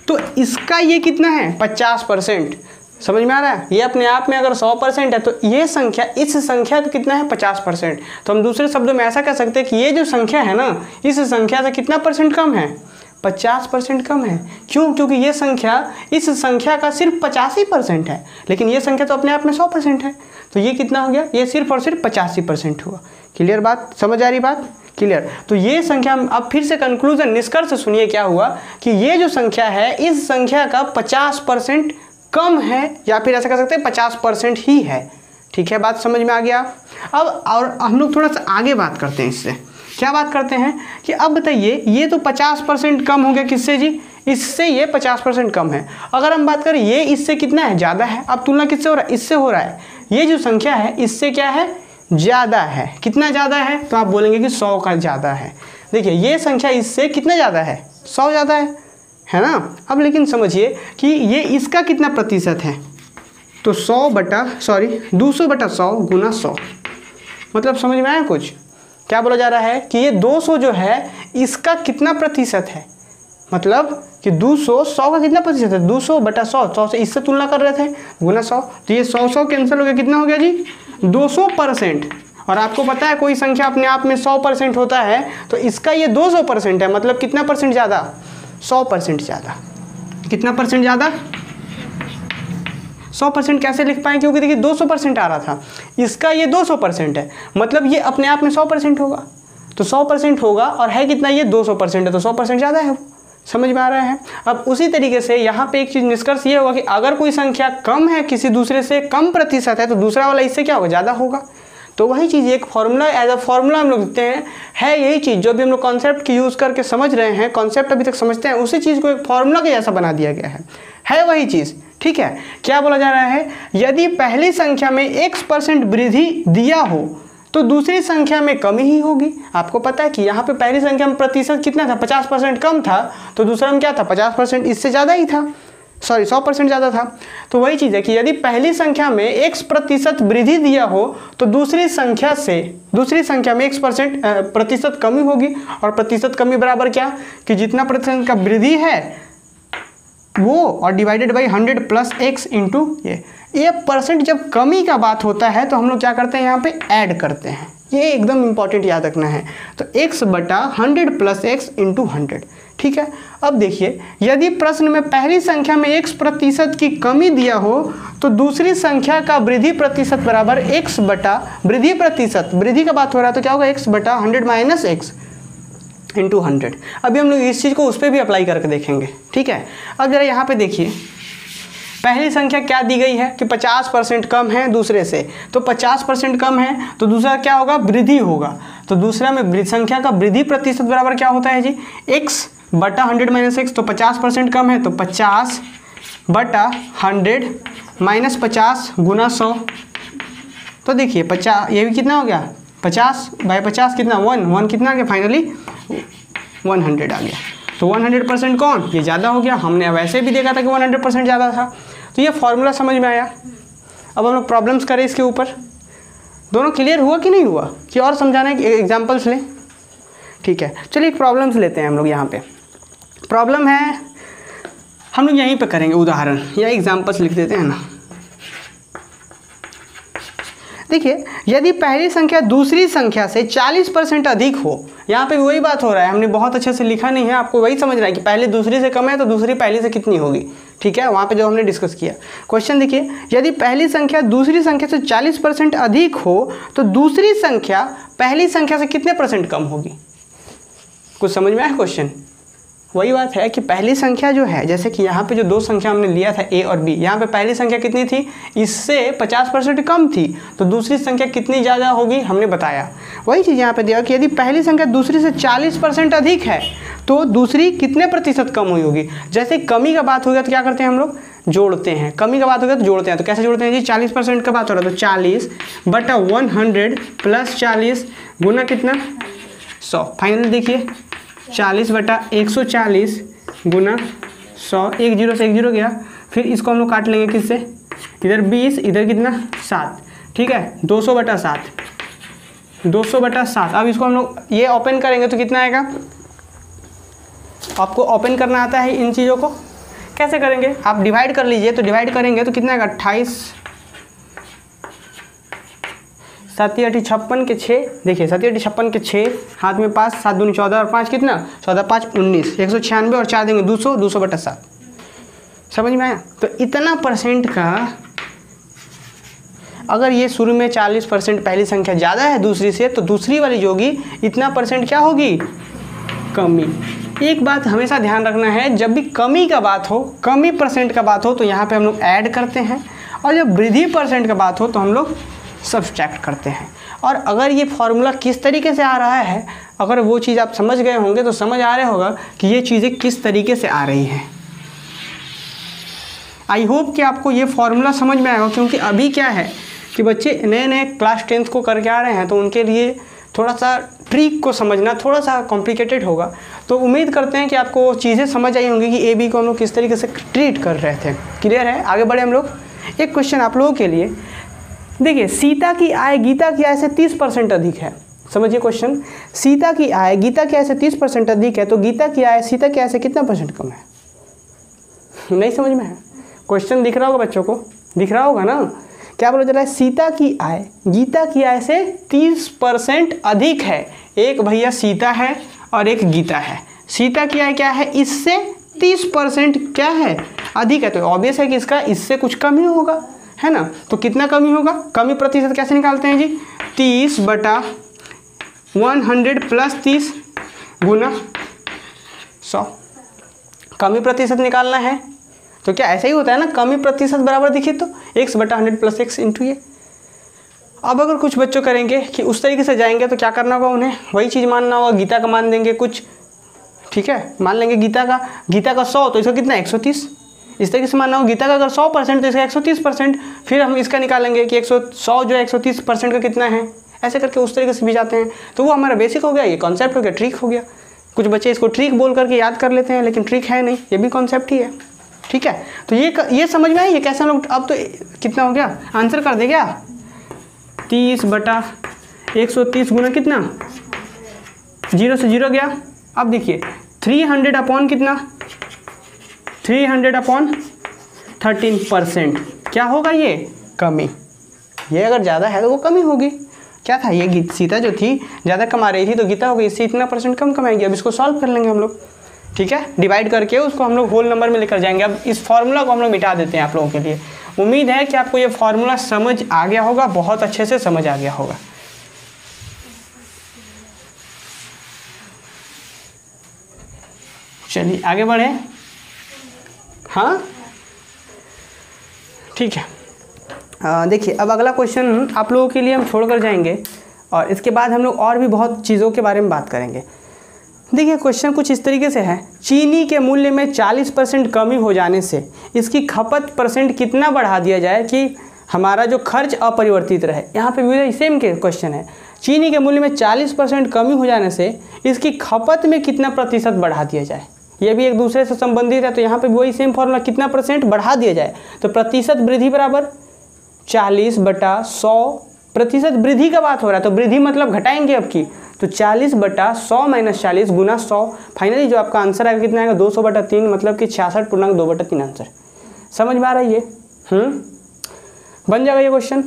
तो इसका ये कितना है 50%, समझ में आ रहा है। ये अपने आप में अगर 100% है तो ये संख्या इस संख्या का कितना है 50%। तो हम दूसरे शब्दों में ऐसा कह सकते हैं कि ये जो संख्या है ना इस संख्या से कितना परसेंट कम है 50% कम है। क्यों, क्योंकि ये संख्या इस संख्या का सिर्फ 85% है, लेकिन ये संख्या तो अपने आप में 100% है, तो ये कितना हो गया, ये सिर्फ और सिर्फ 85% हुआ। क्लियर बात, समझ आ रही बात, क्लियर। तो ये संख्या, अब फिर से कंक्लूजन निष्कर्ष सुनिए क्या हुआ कि ये जो संख्या है इस संख्या का 50% कम है, या फिर ऐसा कह सकते हैं 50% ही है, ठीक है, बात समझ में आ गया। अब और हम लोग थोड़ा सा आगे बात करते हैं, इससे क्या बात करते हैं कि अब बताइए ये तो 50% कम हो गया किससे जी, इससे ये 50% कम है। अगर हम बात करें ये इससे कितना है ज़्यादा है, अब तुलना किससे हो रहा है, इससे हो रहा है। ये जो संख्या है इससे क्या है ज़्यादा है, कितना ज़्यादा है, तो आप बोलेंगे कि 100 का ज़्यादा है। देखिए ये संख्या इससे कितना ज़्यादा है 100 ज़्यादा है ना। अब लेकिन समझिए कि ये इसका कितना प्रतिशत है, तो 200/100 गुना 100, मतलब समझ में आया कुछ, क्या बोला जा रहा है कि ये 200 जो है इसका कितना प्रतिशत है, मतलब कि 200 100 का कितना प्रतिशत है 200/100, 100 से इससे तुलना कर रहे थे गुना 100, तो ये 100 कैंसिल हो गया, कितना हो गया जी 200%। और आपको पता है कोई संख्या अपने आप में 100% होता है, तो इसका ये 200% है, मतलब कितना परसेंट ज़्यादा 100% ज़्यादा, कितना परसेंट ज़्यादा 100% कैसे लिख पाएँ, क्योंकि देखिए 200% आ रहा था, इसका ये 200% है, मतलब ये अपने आप में 100% होगा, तो 100% होगा और है कितना ये 200% है, तो 100% ज़्यादा है, समझ में आ रहा है। अब उसी तरीके से यहाँ पे एक चीज़ निष्कर्ष ये होगा कि अगर कोई संख्या कम है किसी दूसरे से कम प्रतिशत है तो दूसरा वाला इससे क्या होगा ज़्यादा होगा। तो वही चीज़ एक फॉर्मूला एज अ फॉर्मूला हम लोग लिखते हैं, है यही चीज़ जो भी हम लोग कॉन्सेप्ट की यूज़ करके समझ रहे हैं, कॉन्सेप्ट अभी तक समझते हैं, उसी चीज़ को एक फॉर्मूला के जैसा बना दिया गया है वही चीज़। ठीक है, क्या बोला जा रहा है, यदि पहली संख्या में x% वृद्धि दिया हो तो दूसरी संख्या में कमी ही होगी। आपको पता है कि यहाँ पे पहली संख्या में प्रतिशत कितना था, 50% कम था, तो दूसरा में क्या था, 50% इससे ज़्यादा ही था, सॉरी 100% ज़्यादा था। तो वही चीज़ है कि यदि पहली संख्या में x% वृद्धि दिया हो तो दूसरी संख्या में प्रतिशत कमी होगी, और प्रतिशत कमी बराबर क्या, कि जितना प्रतिशत का वृद्धि है वो और divided by 100 plus x into ये परसेंट। जब कमी का बात होता है तो हम लोग क्या करते हैं, यहाँ पे ऐड करते हैं, ये एकदम इंपॉर्टेंट याद रखना है। तो x बटा 100 प्लस x इंटू 100। ठीक है, अब देखिए, यदि प्रश्न में पहली संख्या में x% की कमी दिया हो तो दूसरी संख्या का वृद्धि प्रतिशत बराबर x बटा वृद्धि प्रतिशत, वृद्धि का बात हो रहा है तो क्या होगा, x बटा 100 माइनस x इंटू 100। अभी हम लोग इस चीज़ को उस पर भी अप्लाई करके देखेंगे। ठीक है, अब जरा यहाँ पे देखिए, पहली संख्या क्या दी गई है कि 50% कम है दूसरे से, तो 50% कम है तो दूसरा क्या होगा, वृद्धि होगा। तो दूसरा में संख्या का वृद्धि प्रतिशत बराबर क्या होता है जी, x बटा 100 माइनस x। तो 50% कम है तो 50 बटा 100 माइनस 50 गुना 100। तो देखिए 50, ये भी कितना हो गया, 50 बाई 50 कितना, 1 कितना आ गया, फाइनली 100 आ गया। तो 100% कौन, ये ज़्यादा हो गया। हमने वैसे भी देखा था कि 100% ज़्यादा था। तो ये फॉर्मूला समझ में आया। अब हम लोग प्रॉब्लम्स करें इसके ऊपर। दोनों क्लियर हुआ कि नहीं हुआ, कि और समझाना है, एग्जाम्पल्स लें। ठीक है, चलिए एक प्रॉब्लम्स लेते हैं हम लोग। यहाँ पे प्रॉब्लम है, हम लोग यहीं पे करेंगे उदाहरण या एग्जाम्पल्स लिख देते हैं ना। देखिए, यदि पहली संख्या दूसरी संख्या से 40% अधिक हो, यहाँ पे भी वही बात हो रहा है, हमने बहुत अच्छे से लिखा नहीं है, आपको वही समझना है कि पहले दूसरी से कम है तो दूसरी पहली से कितनी होगी। ठीक है, वहाँ पे जो हमने डिस्कस किया। क्वेश्चन देखिए, यदि पहली संख्या दूसरी संख्या से 40% अधिक हो तो दूसरी संख्या पहली संख्या से कितने % कम होगी। कुछ समझ में आया क्वेश्चन। वही बात है कि पहली संख्या जो है, जैसे कि यहाँ पे जो दो संख्या हमने लिया था a और b, यहाँ पे पहली संख्या कितनी थी, इससे 50% कम थी, तो दूसरी संख्या कितनी ज़्यादा होगी हमने बताया। वही चीज़ यहाँ पे दिया कि यदि पहली संख्या दूसरी से 40% अधिक है तो दूसरी कितने प्रतिशत कम हुई होगी। जैसे कमी का बात हो गया तो क्या करते हैं हम लोग, जोड़ते हैं। कमी का बात हो गया तो जोड़ते हैं। तो कैसे जोड़ते हैं जी, 40% का बात हो रहा है तो 40 बटा 100 प्लस 40 गुना कितना, 100। फाइनल देखिए 40 बटा 140 गुना 100, 1 0 से 1 0 गया। फिर इसको हम लोग काट लेंगे किससे, इधर 20 इधर कितना 7। ठीक है, 200 बटा 7, 200 बटा 7। अब इसको हम लोग ये ओपन करेंगे तो कितना आएगा, आपको ओपन करना आता है इन चीज़ों को, कैसे करेंगे आप डिवाइड कर लीजिए। तो डिवाइड करेंगे तो कितना आएगा, 28 7 8 56 के 6। देखिए 7 8 56 के 6, हाथ में 5, 7 दूनी 14 और 5 कितना, 14 5 19, 196 और 4 देंगे 200, 200 बटा 7। समझ में आया। तो इतना % का, अगर ये शुरू में 40% पहली संख्या ज़्यादा है दूसरी से, तो दूसरी वाली जो होगी इतना % क्या होगी, कमी। एक बात हमेशा ध्यान रखना है, जब भी कमी का बात हो, कमी % का बात हो तो यहाँ पे हम लोग ऐड करते हैं, और जब वृद्धि % का बात हो तो हम लोग सब्सट्रैक्ट करते हैं। और अगर ये फॉर्मूला किस तरीके से आ रहा है, अगर वो चीज़ आप समझ गए होंगे तो समझ आ रहा होगा कि ये चीज़ें किस तरीके से आ रही हैं। आई होप कि आपको ये फॉर्मूला समझ में आएगा, क्योंकि अभी क्या है कि बच्चे नए नए क्लास 10th को करके आ रहे हैं, तो उनके लिए थोड़ा सा ट्रिक को समझना थोड़ा सा कॉम्प्लिकेटेड होगा। तो उम्मीद करते हैं कि आपको वो चीज़ें समझ आई होंगी कि AB को हम लोग किस तरीके से ट्रीट कर रहे थे। क्लियर है, आगे बढ़े हम लोग। एक क्वेश्चन आप लोगों के लिए, देखिए सीता की आय गीता की आय से 30% अधिक है। समझिए क्वेश्चन, सीता की आय गीता की आय से 30% अधिक है, तो गीता की आय सीता की आय से कितना % कम है। नहीं समझ में है, क्वेश्चन दिख रहा होगा बच्चों को, दिख रहा होगा ना। क्या बोला जा रहा है, सीता की आय गीता की आय से 30% अधिक है। एक भैया सीता है और एक गीता है। सीता की आय क्या है, इससे 30% क्या है, अधिक है। तो ऑब्वियस है कि इसका इससे कुछ कम ही होगा, है ना। तो कितना कमी होगा, कमी प्रतिशत कैसे निकालते हैं जी, 30 बटा 100 प्लस 30 गुना 100। कमी प्रतिशत निकालना है तो क्या ऐसा ही होता है ना, कमी प्रतिशत बराबर देखिए तो x बटा 100 प्लस x इंटू ये। अब अगर कुछ बच्चों करेंगे कि उस तरीके से जाएंगे तो क्या करना होगा, उन्हें वही चीज़ मानना होगा, गीता का मान देंगे कुछ, ठीक है, मान लेंगे गीता का 100 तो इसका कितना 130, इस तरीके से मानना होगा। गीता का अगर 100% तो इसका 130%, फिर हम इसका निकालेंगे कि 100 जो है 130% का कितना है, ऐसे करके उस तरीके से भी जाते हैं। तो वो हमारा बेसिक हो गया, ये कॉन्सेप्ट हो गया, ट्रिक हो गया। कुछ बच्चे इसको ट्रिक बोल करके याद कर लेते हैं, लेकिन ट्रिक है नहीं, ये भी कॉन्सेप्ट ही है, ठीक है। तो ये समझ में आया ये कैसे हम लोग, अब तो कितना हो गया, आंसर कर दे क्या, 30/130 गुना कितना, 0 से 0 गया। अब देखिए 300 अपॉन कितना, 300/13%, क्या होगा ये, कमी। ये अगर ज़्यादा है तो वो कमी होगी। क्या था ये, सीता जो थी ज़्यादा कमा रही थी तो गीता हो गई, इससे इतना % कम कमाएंगे। अब इसको सॉल्व कर लेंगे हम लोग, ठीक है, डिवाइड करके उसको हम लोग होल नंबर में लेकर जाएंगे। अब इस फॉर्मूला को हम लोग मिटा देते हैं आप लोगों के लिए। उम्मीद है कि आपको ये फॉर्मूला समझ आ गया होगा, बहुत अच्छे से समझ आ गया होगा। चलिए आगे बढ़े, हाँ ठीक है। देखिए अब अगला क्वेश्चन आप लोगों के लिए हम छोड़ कर जाएंगे और इसके बाद हम लोग और भी बहुत चीज़ों के बारे में बात करेंगे। देखिए क्वेश्चन कुछ इस तरीके से है, चीनी के मूल्य में 40% कमी हो जाने से इसकी खपत % कितना बढ़ा दिया जाए कि हमारा जो खर्च अपरिवर्तित रहे। यहाँ पे भी सेम के क्वेश्चन है, चीनी के मूल्य में 40% कमी हो जाने से इसकी खपत में कितना प्रतिशत बढ़ा दिया जाए। ये भी एक दूसरे से संबंधित है, तो यहाँ पे भी वही सेम फॉर्मूला, कितना % बढ़ा दिया जाए। तो प्रतिशत वृद्धि बराबर 40/100, प्रतिशत वृद्धि का बात हो रहा है तो वृद्धि मतलब घटाएंगे अब की, तो 40/100 - 40 गुना 100, फाइनली जो आपका आंसर आएगा कितना आएगा, 200/3, मतलब कि 66.2/3 आंसर। समझ में आ रहा है ये, बन जाएगा ये क्वेश्चन।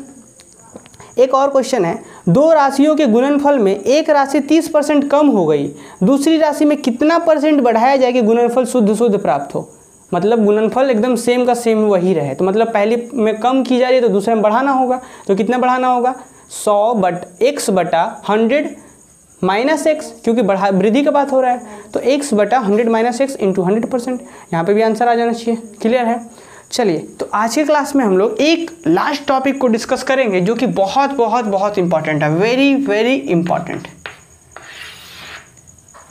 एक और क्वेश्चन है, दो राशियों के गुणनफल में एक राशि 30% कम हो गई, दूसरी राशि में कितना % बढ़ाया जाए कि गुणनफल शुद्ध प्राप्त हो। मतलब गुणनफल एकदम सेम का सेम वही रहे, तो मतलब पहली में कम की जा रही है तो दूसरे में बढ़ाना होगा। तो कितना बढ़ाना होगा, 100/x/100 - x, क्योंकि वृद्धि का बात हो रहा है, तो x/100 - x इंटू 100%। यहाँ पे भी आंसर आ जाना चाहिए, क्लियर है। चलिए तो आज के क्लास में हम लोग एक लास्ट टॉपिक को डिस्कस करेंगे जो कि बहुत बहुत बहुत इंपॉर्टेंट है, वेरी वेरी इंपॉर्टेंट।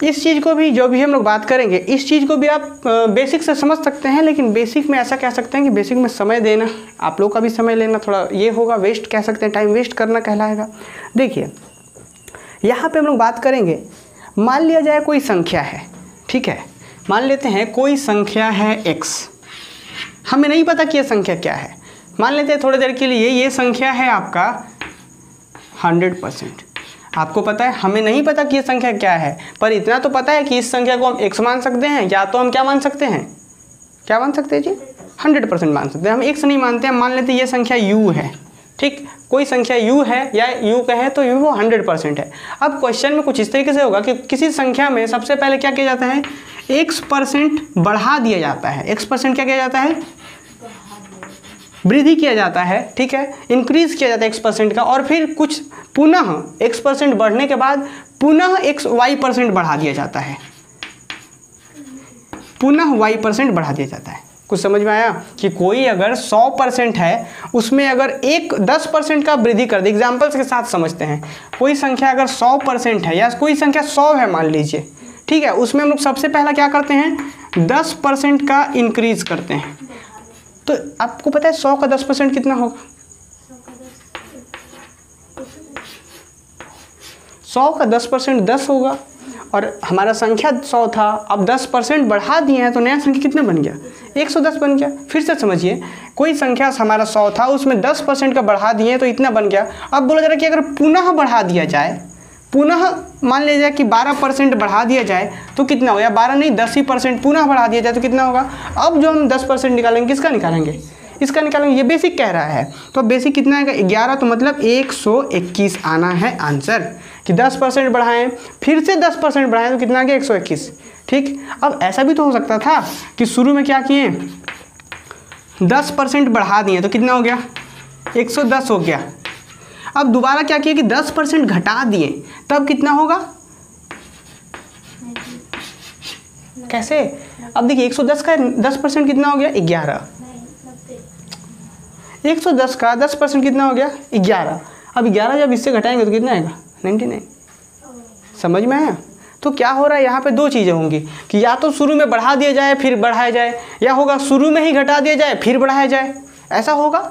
इस चीज़ को भी जो भी हम लोग बात करेंगे, इस चीज़ को भी आप बेसिक से समझ सकते हैं, लेकिन बेसिक में ऐसा कह सकते हैं कि बेसिक में समय देना, आप लोग का भी समय लेना थोड़ा ये होगा, वेस्ट कह सकते हैं, टाइम वेस्ट करना कहलाएगा। देखिए यहाँ पे हम लोग बात करेंगे, मान लिया जाए कोई संख्या है, ठीक है, मान लेते हैं कोई संख्या है x, हमें नहीं पता कि ये संख्या क्या है। मान लेते हैं थोड़ी देर के लिए ये संख्या है आपका 100%, आपको पता है, हमें नहीं पता कि ये संख्या क्या है, पर इतना तो पता है कि इस संख्या को हम x मान सकते हैं, या तो हम क्या मान सकते हैं, क्या मान सकते हैं जी, 100% मान सकते हैं। हम x नहीं मानते हैं, मान लेते हैं ये संख्या u है, ठीक, कोई संख्या u है या u कहे तो u वो 100% है। अब क्वेश्चन में कुछ इस तरीके से होगा कि किसी संख्या में सबसे पहले क्या किया जाता है, x% बढ़ा दिया जाता है। x% क्या किया जाता है, वृद्धि किया जाता है, ठीक है, इंक्रीज किया जाता है x% का, और फिर कुछ पुनः x% बढ़ने के बाद पुनः y% बढ़ा दिया जाता है, पुनः y% बढ़ा दिया जाता है। कुछ समझ में आया कि कोई अगर 100% है, उसमें अगर 10% का वृद्धि कर दे, एग्जाम्पल्स के साथ समझते हैं। कोई संख्या अगर 100% है या कोई संख्या 100 है मान लीजिए, ठीक है, उसमें हम लोग सबसे पहला क्या करते हैं, 10% का इंक्रीज करते हैं। तो आपको पता है 100 का 10% कितना होगा, 100 का 10% 10 होगा, और हमारा संख्या 100 था, अब 10% बढ़ा दिए हैं तो नया संख्या कितना बन गया, 110 बन गया। फिर से समझिए, कोई संख्या हमारा 100 था, उसमें 10% का बढ़ा दिए तो इतना बन गया। अब बोला जा रहा है कि अगर पुनः बढ़ा दिया जाए, पुनः मान लिया जाए कि 12% बढ़ा दिया जाए तो कितना होगा, 12 नहीं 10% पुनः बढ़ा दिया जाए तो कितना होगा। अब जो हम 10% निकालेंगे, किसका निकालेंगे, इसका निकालेंगे, ये बेसिक कह रहा है, तो बेसिक कितना आएगा 11, तो मतलब 121 आना है आंसर, कि 10% बढ़ाएं, फिर से 10% बढ़ाएं तो कितना आ गया 121, ठीक। अब ऐसा भी तो हो सकता था कि शुरू में क्या किए, 10% बढ़ा दिए तो कितना हो गया, 110 हो गया। अब दोबारा क्या किया कि 10% घटा दिए, तब कितना होगा, कैसे, अब देखिए 110 का 10% कितना हो गया 11, 110 का 10% कितना हो गया 11। अब 11 जब इससे घटाएंगे तो कितना आएगा 99। समझ में आया? तो क्या हो रहा है यहाँ पे दो चीज़ें होंगी कि या तो शुरू में बढ़ा दिया जाए फिर बढ़ाया जाए, या होगा शुरू में ही घटा दिया जाए फिर बढ़ाया जाए, ऐसा होगा।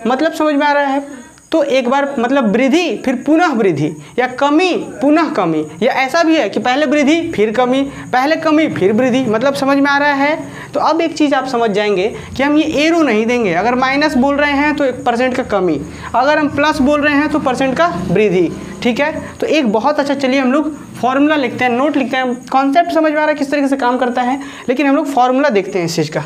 मतलब समझ में आ रहा है? तो एक बार मतलब वृद्धि फिर पुनः वृद्धि, या कमी पुनः कमी, या ऐसा भी है कि पहले वृद्धि फिर कमी, पहले कमी फिर वृद्धि। मतलब समझ में आ रहा है? तो अब एक चीज़ आप समझ जाएंगे कि हम ये एरो नहीं देंगे। अगर माइनस बोल रहे हैं तो 1% का कमी, अगर हम प्लस बोल रहे हैं तो % का वृद्धि। ठीक है, तो एक बहुत अच्छा, चलिए हम लोग फॉर्मूला लिखते हैं, नोट लिखते हैं। कॉन्सेप्ट समझ में आ रहा है किस तरीके से काम करता है, लेकिन हम लोग फॉर्मूला देखते हैं इस चीज़ का।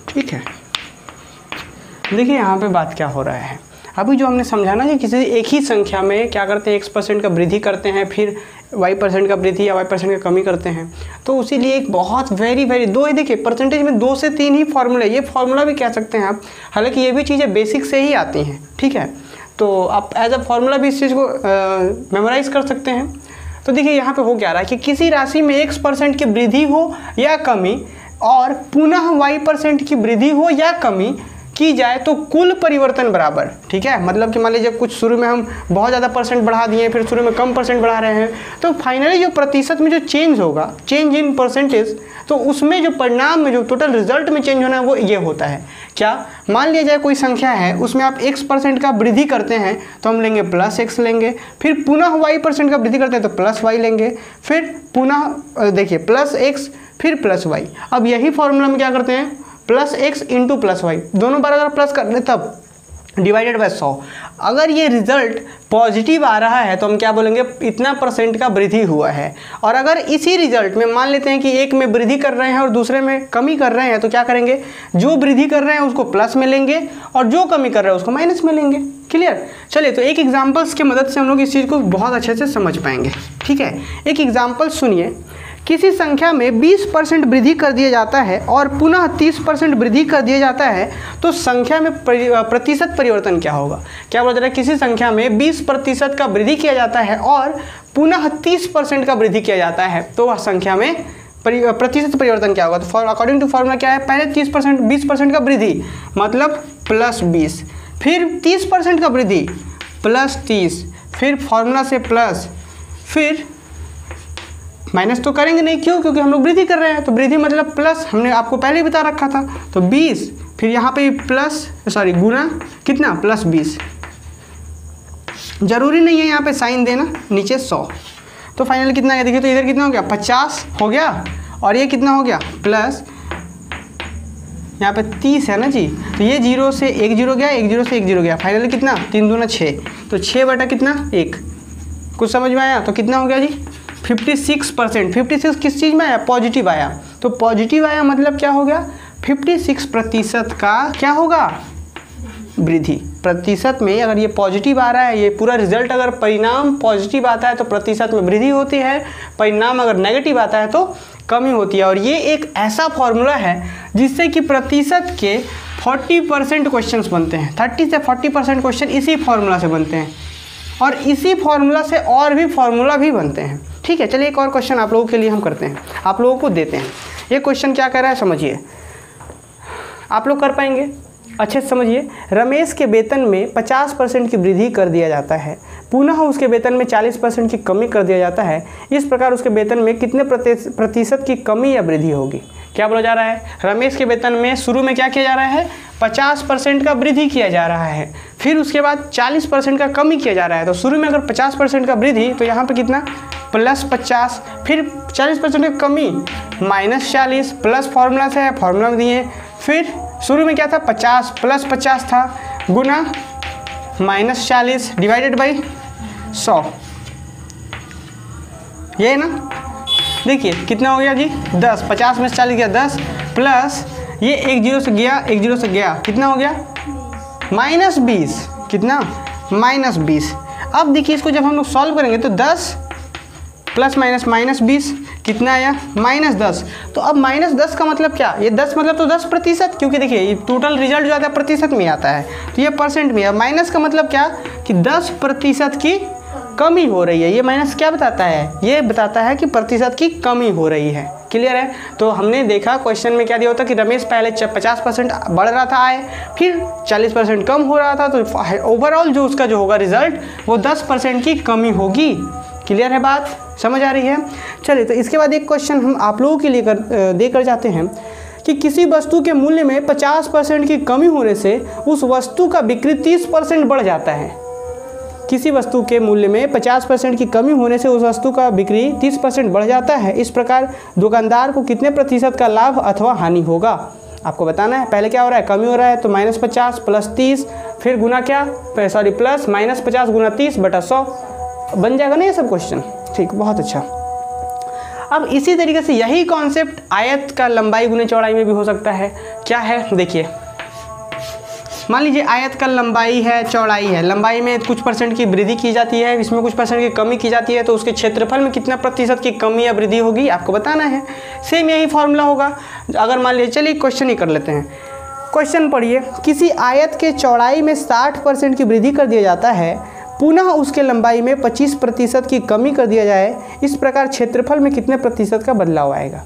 ठीक है, देखिए यहाँ पे बात क्या हो रहा है। अभी जो हमने समझा ना कि किसी एक ही संख्या में क्या करते हैं, x% का वृद्धि करते हैं, फिर y% का वृद्धि या y% का कमी करते हैं, तो उसी लिए एक बहुत वेरी दो ही, देखिए परसेंटेज में 2 से 3 ही फॉर्मूला, ये फॉर्मूला भी कह सकते हैं आप। हालांकि ये भी चीज़ें बेसिक से ही आती हैं। ठीक है, तो आप एज अ फॉर्मूला भी इस चीज़ को मेमोराइज कर सकते हैं। तो देखिए यहाँ पे हो क्या रहा है कि किसी राशि में x% की वृद्धि हो या कमी और पुनः y% की वृद्धि हो या कमी की जाए तो कुल परिवर्तन बराबर। ठीक है, मतलब कि मान लीजिए कुछ शुरू में हम बहुत ज़्यादा % बढ़ा दिए, फिर शुरू में कम % बढ़ा रहे हैं, तो फाइनली जो प्रतिशत में जो चेंज होगा, चेंज इन परसेंटेज, तो उसमें जो परिणाम में जो टोटल रिजल्ट में चेंज होना है वो ये होता है। क्या, मान लिया जाए कोई संख्या है, उसमें आप x% का वृद्धि करते हैं तो हम लेंगे +x लेंगे, फिर पुनः y% का वृद्धि करते हैं तो +y लेंगे, फिर पुनः देखिए +x फिर +y। अब यही फॉर्मूला में क्या करते हैं, +x इंटू +y, दोनों बार अगर प्लस कर दें तब डिवाइडेड बाय 100। अगर ये रिजल्ट पॉजिटिव आ रहा है तो हम क्या बोलेंगे, इतना % का वृद्धि हुआ है। और अगर इसी रिजल्ट में मान लेते हैं कि एक में वृद्धि कर रहे हैं और दूसरे में कमी कर रहे हैं, तो क्या करेंगे, जो वृद्धि कर रहे हैं उसको प्लस में लेंगे और जो कमी कर रहे हैं उसको माइनस में लेंगे। क्लियर? चलिए, तो एक एग्जाम्पल्स की मदद से हम लोग इस चीज़ को बहुत अच्छे से समझ पाएंगे। ठीक है, एक एग्जाम्पल सुनिए। किसी संख्या में 20% वृद्धि कर दिया जाता है और पुनः 30% वृद्धि कर दिया जाता है, तो संख्या में प्रतिशत परिवर्तन क्या होगा। क्या बोला जा रहा है, किसी संख्या में 20% का वृद्धि किया जाता है और पुनः 30% का वृद्धि किया जाता है, तो वह संख्या में प्रतिशत परिवर्तन क्या होगा। तो अकॉर्डिंग टू फॉर्मूला क्या है, पहले 20% का वृद्धि मतलब +20, फिर 30% का वृद्धि +30, फिर फॉर्मूला से प्लस, फिर माइनस तो करेंगे नहीं, क्यों, क्योंकि हम लोग वृद्धि कर रहे हैं, तो वृद्धि मतलब प्लस, हमने आपको पहले ही बता रखा था। तो 20, फिर यहाँ पे गुना कितना +20, जरूरी नहीं है यहाँ पे साइन देना, नीचे 100। तो फाइनल कितना है, देखिए तो इधर कितना हो गया 50 हो गया, और ये कितना हो गया प्लस, यहाँ पे 30 है ना जी, तो ये 0 से 1 0 गया, 1 0 से 1 0 गया, फाइनल कितना 3 दूना 6, तो 6 बटा कितना 1। कुछ समझ में आया? तो कितना हो गया जी 56%। 56 किस चीज़ में आया, पॉजिटिव आया। तो पॉजिटिव आया मतलब क्या हो गया, 56% का क्या होगा, वृद्धि। प्रतिशत में अगर ये पॉजिटिव आ रहा है, ये पूरा रिजल्ट अगर परिणाम पॉजिटिव आता है तो प्रतिशत में वृद्धि होती है, परिणाम अगर नेगेटिव आता है तो कमी होती है। और ये एक ऐसा फॉर्मूला है जिससे कि प्रतिशत के 40% क्वेश्चंस बनते हैं, 30 से 40% क्वेश्चन इसी फॉर्मूला से बनते हैं, और इसी फॉर्मूला से और भी फॉर्मूला भी बनते हैं। ठीक है, चलिए एक और क्वेश्चन आप लोगों के लिए हम करते हैं, आप लोगों को देते हैं। ये क्वेश्चन क्या कह रहा है समझिए, आप लोग कर पाएंगे, अच्छे से समझिए। रमेश के वेतन में 50% की वृद्धि कर दिया जाता है, पुनः उसके वेतन में 40% की कमी कर दिया जाता है। इस प्रकार उसके वेतन में कितने प्रतिशत की कमी या वृद्धि होगी। क्या बोला जा रहा है, रमेश के वेतन में शुरू में क्या किया जा रहा है, 50% का वृद्धि किया जा रहा है, फिर उसके बाद 40% का कमी किया जा रहा है। तो शुरू में अगर 50% का वृद्धि, तो यहाँ पे कितना +50, फिर 40% की कमी -40, प्लस फॉर्मूला से है, फॉर्मूला में दिए, फिर शुरू में क्या था 50 + 50 था, गुना -40 डिवाइडेड बाई 100, ये है ना। देखिए कितना हो गया जी 10, 50 में 40 गया 10, प्लस ये 1 0 से गया, 1 0 से गया, कितना हो गया -20, कितना -20। अब देखिए इसको जब हम लोग सॉल्व करेंगे तो 10 प्लस माइनस -20 कितना आया -10। तो अब -10 का मतलब क्या, ये 10 मतलब तो 10%, क्योंकि देखिए ये टोटल रिजल्ट जो आता है प्रतिशत में आता है, तो ये परसेंट में है। माइनस का मतलब क्या कि 10% की कमी हो रही है। ये माइनस क्या बताता है? ये बताता है कि प्रतिशत की कमी हो रही है। क्लियर है? तो हमने देखा क्वेश्चन में क्या दिया होता कि रमेश पहले 50% बढ़ रहा था आय, फिर 40% कम हो रहा था, तो ओवरऑल जो उसका जो होगा रिजल्ट वो 10% की कमी होगी। क्लियर है बात? समझ आ रही है? चलिए, तो इसके बाद एक क्वेश्चन हम आप लोगों के लिए देकर जाते हैं कि किसी वस्तु के मूल्य में 50% की कमी होने से उस वस्तु का बिक्री 30% बढ़ जाता है। किसी वस्तु के मूल्य में 50% की कमी होने से उस वस्तु का बिक्री 30% बढ़ जाता है। इस प्रकार दुकानदार को कितने प्रतिशत का लाभ अथवा हानि होगा आपको बताना है। पहले क्या हो रहा है? कमी हो रहा है, तो -50 प्लस 30, फिर गुना क्या, प्लस -50 गुना 30/100 बन जाएगा ना ये सब क्वेश्चन। ठीक, बहुत अच्छा। अब इसी तरीके से यही कॉन्सेप्ट आयत का लंबाई गुने चौड़ाई में भी हो सकता है। क्या है? देखिए, मान लीजिए आयत का लंबाई है, चौड़ाई है। लंबाई में कुछ परसेंट की वृद्धि की जाती है, इसमें कुछ परसेंट की कमी की जाती है, तो उसके क्षेत्रफल में कितना प्रतिशत की कमी या वृद्धि होगी आपको बताना है। सेम यही फॉर्मूला होगा। अगर मान लीजिए, चलिए क्वेश्चन ही कर लेते हैं। क्वेश्चन पढ़िए, किसी आयत के चौड़ाई में 60% की वृद्धि कर दिया जाता है, पुनः उसके लंबाई में 25% की कमी कर दिया जाए, इस प्रकार क्षेत्रफल में कितने प्रतिशत का बदलाव आएगा?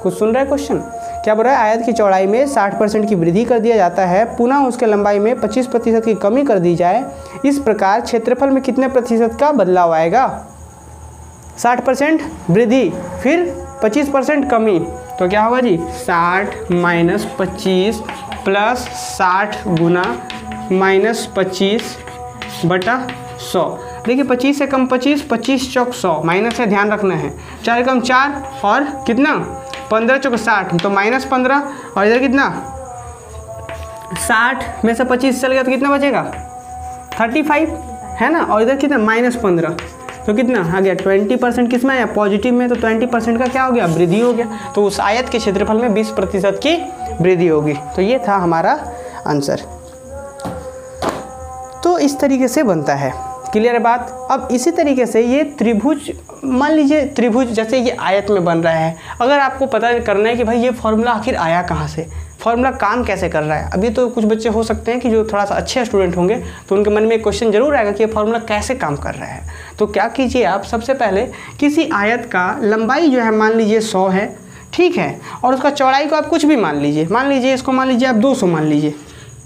कुछ सुन रहा है क्वेश्चन? क्या बोल रहा है? आयत की चौड़ाई में 60% की वृद्धि कर दिया जाता है, पुनः उसके लंबाई में 25% की कमी कर दी जाए, इस प्रकार क्षेत्रफल में कितने प्रतिशत का बदलाव आएगा? 60% वृद्धि, फिर 25% कमी, तो क्या होगा जी? 60 माइनस 25 प्लस 60 गुना -25/100। देखिए 25 से कम 25, 25 चौक 100, माइनस है, ध्यान रखना है। 4 कम 4 और कितना? 15 चौक 60, तो -15, और इधर कितना? 60 में से 25 चल गया तो कितना बचेगा? 35 है ना, और इधर कितना? -15, तो कितना आ गया? 20% किस में आया? पॉजिटिव में, तो 20% का क्या हो गया? वृद्धि हो गया। तो उस आयत के क्षेत्रफल में 20% की वृद्धि होगी। तो ये था हमारा आंसर। तो इस तरीके से बनता है। क्लियर है बात? अब इसी तरीके से ये त्रिभुज, मान लीजिए त्रिभुज जैसे ये आयत में बन रहा है, अगर आपको पता करना है कि भाई ये फॉर्मूला आखिर आया कहाँ से, फॉर्मूला काम कैसे कर रहा है। अभी तो कुछ बच्चे हो सकते हैं कि जो थोड़ा सा अच्छे स्टूडेंट होंगे तो उनके मन में एक क्वेश्चन जरूर आएगा कि ये फॉर्मूला कैसे काम कर रहा है। तो क्या कीजिए आप, सबसे पहले किसी आयत का लंबाई जो है मान लीजिए 100 है, ठीक है, और उसका चौड़ाई को आप कुछ भी मान लीजिए, इसको मान लीजिए आप 200 मान लीजिए,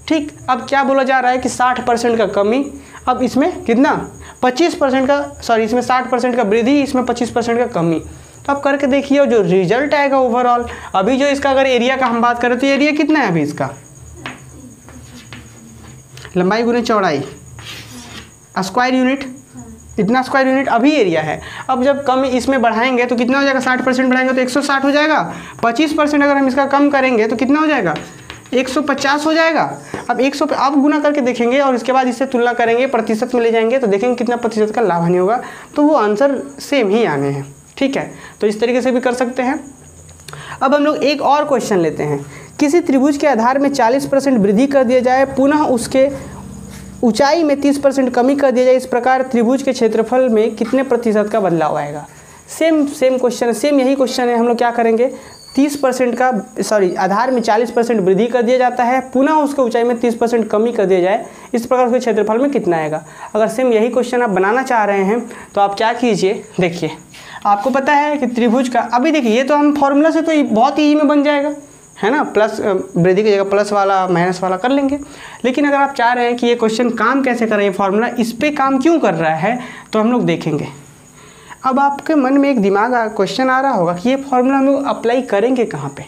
ठीक। अब क्या बोला जा रहा है कि 60% का कमी, अब इसमें कितना? 25% का, सॉरी, इसमें 60% का वृद्धि, इसमें 25% का कमी। तो आप करके देखिए जो रिजल्ट आएगा ओवरऑल। अभी जो इसका अगर एरिया का हम बात करें तो एरिया कितना है अभी इसका? लंबाई गुने चौड़ाई, स्क्वायर यूनिट, इतना स्क्वायर यूनिट अभी एरिया है। अब जब कम इसमें बढ़ाएंगे तो कितना हो जाएगा? 60% बढ़ाएंगे तो 160 हो जाएगा। 25% अगर हम इसका कम करेंगे तो कितना हो जाएगा? 150 हो जाएगा। अब 100 पे आप गुना करके देखेंगे और इसके बाद इससे तुलना करेंगे, प्रतिशत में ले जाएंगे तो देखेंगे कितना प्रतिशत का लाभ हानि होगा, तो वो आंसर सेम ही आने हैं। ठीक है, तो इस तरीके से भी कर सकते हैं। अब हम लोग एक और क्वेश्चन लेते हैं। किसी त्रिभुज के आधार में 40% वृद्धि कर दिया जाए, पुनः उसके ऊंचाई में 30% कमी कर दिया जाए, इस प्रकार त्रिभुज के क्षेत्रफल में कितने प्रतिशत का बदलाव आएगा? सेम क्वेश्चन, सेम यही क्वेश्चन है। हम लोग क्या करेंगे? 30% का, सॉरी, आधार में 40% वृद्धि कर दिया जाता है, पुनः उसके ऊंचाई में 30% कमी कर दिया जाए, इस प्रकार उसके क्षेत्रफल में कितना आएगा? अगर सेम यही क्वेश्चन आप बनाना चाह रहे हैं तो आप क्या कीजिए, देखिए आपको पता है कि त्रिभुज का, अभी देखिए ये तो हम फॉर्मूला से तो बहुत ईजी में बन जाएगा, है ना, प्लस वृद्धि की जगह प्लस वाला माइनस वाला कर लेंगे। लेकिन अगर आप चाह रहे हैं कि ये क्वेश्चन काम कैसे कर रहा है, फॉर्मूला इस पर काम क्यों कर रहा है, तो हम लोग देखेंगे। अब आपके मन में एक दिमाग क्वेश्चन आ रहा होगा कि ये फॉर्मूला हम लोग अप्लाई करेंगे कहाँ पे?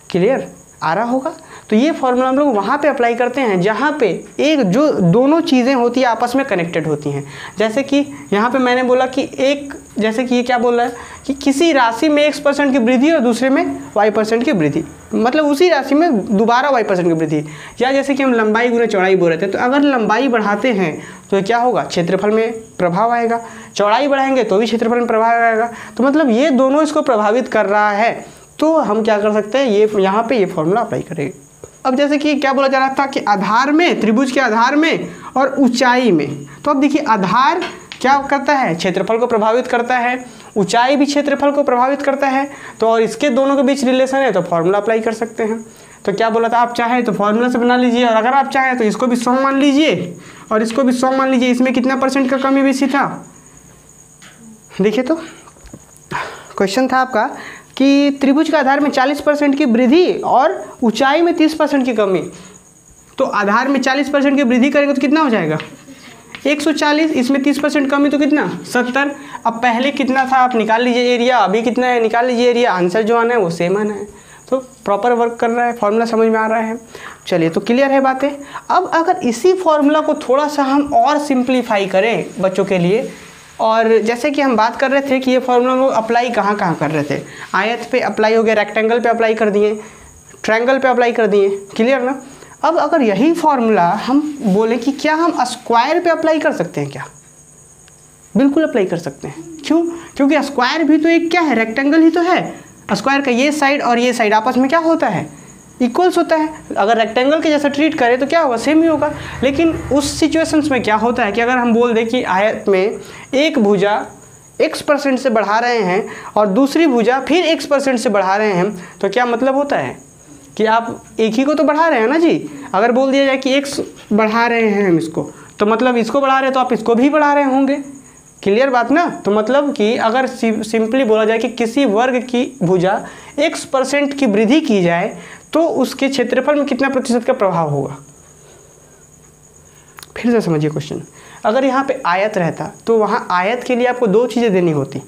क्लियर आ रहा होगा। तो ये फॉर्मूला हम लोग वहाँ पे अप्लाई करते हैं जहाँ पे एक जो दोनों चीज़ें होती है आपस में कनेक्टेड होती हैं। जैसे कि यहाँ पे मैंने बोला कि एक, जैसे कि ये क्या बोल रहा है कि किसी राशि में x% की वृद्धि और दूसरे में y% की वृद्धि, मतलब उसी राशि में दोबारा y% की वृद्धि। या जैसे कि हम लंबाई गुने चौड़ाई बोल रहे थे, तो अगर लंबाई बढ़ाते हैं तो क्या होगा? क्षेत्रफल में प्रभाव आएगा। चौड़ाई बढ़ाएंगे तो भी क्षेत्रफल में प्रभाव आएगा। तो मतलब ये दोनों इसको प्रभावित कर रहा है। तो हम क्या कर सकते हैं, ये यहाँ पे ये फॉर्मूला अप्लाई करेंगे। अब जैसे कि क्या बोला जा रहा था कि आधार में, त्रिभुज के आधार में और ऊंचाई में, तो अब देखिए आधार क्या करता है? क्षेत्रफल को प्रभावित करता है, ऊंचाई भी क्षेत्रफल को प्रभावित करता है। तो और इसके दोनों के बीच रिलेशन है तो फॉर्मूला अप्लाई कर सकते हैं। तो क्या बोला था, आप चाहे तो फॉर्मूला से बना लीजिए, और अगर आप चाहें तो इसको भी 100 मान लीजिए और इसको भी 100 मान लीजिए, इसमें कितना % का कमी बेसी था? देखिए तो क्वेश्चन था आपका कि त्रिभुज का आधार में 40% की वृद्धि और ऊंचाई में 30% की कमी। तो आधार में 40% की वृद्धि करेंगे तो कितना हो जाएगा? 140, इसमें 30% कमी तो कितना? 70। अब पहले कितना था आप निकाल लीजिए एरिया, अभी कितना है निकाल लीजिए एरिया, आंसर जो आना है वो सेम आना है। तो प्रॉपर वर्क कर रहा है, फॉर्मूला समझ में आ रहा है। चलिए तो क्लियर है बातें। अब अगर इसी फॉर्मूला को थोड़ा सा हम और सिंप्लीफाई करें बच्चों के लिए, और जैसे कि हम बात कर रहे थे कि ये फॉर्मूला हम लोग अप्लाई कहाँ कहाँ कर रहे थे, आयत पे अप्लाई हो गया, रेक्टेंगल पे अप्लाई कर दिए, ट्रायंगल पे अप्लाई कर दिए, क्लियर ना। अब अगर यही फॉर्मूला हम बोले कि क्या हम स्क्वायर पे अप्लाई कर सकते हैं क्या? बिल्कुल अप्लाई कर सकते हैं। क्यों? क्योंकि स्क्वायर भी तो एक क्या है, रेक्टेंगल ही तो है। स्क्वायर का ये साइड और ये साइड आपस में क्या होता है? इक्वल्स होता है। अगर रेक्टेंगल के जैसा ट्रीट करें तो क्या होगा? सेम ही होगा। लेकिन उस सिचुएशंस में क्या होता है कि अगर हम बोल दें कि आयत में एक भुजा x% से बढ़ा रहे हैं और दूसरी भुजा फिर x% से बढ़ा रहे हैं, तो क्या मतलब होता है कि आप एक ही को तो बढ़ा रहे हैं ना जी। अगर बोल दिया जाए कि x बढ़ा रहे हैं हम इसको, तो मतलब इसको बढ़ा रहे हैं तो आप इसको भी बढ़ा रहे होंगे। क्लियर बात ना। तो मतलब कि अगर सिंपली बोला जाए कि किसी वर्ग की भुजा x% की वृद्धि की जाए तो उसके क्षेत्रफल में कितना प्रतिशत का प्रभाव होगा? फिर से समझिए क्वेश्चन। अगर यहाँ पे आयत रहता तो वहाँ आयत के लिए आपको दो चीज़ें देनी होती,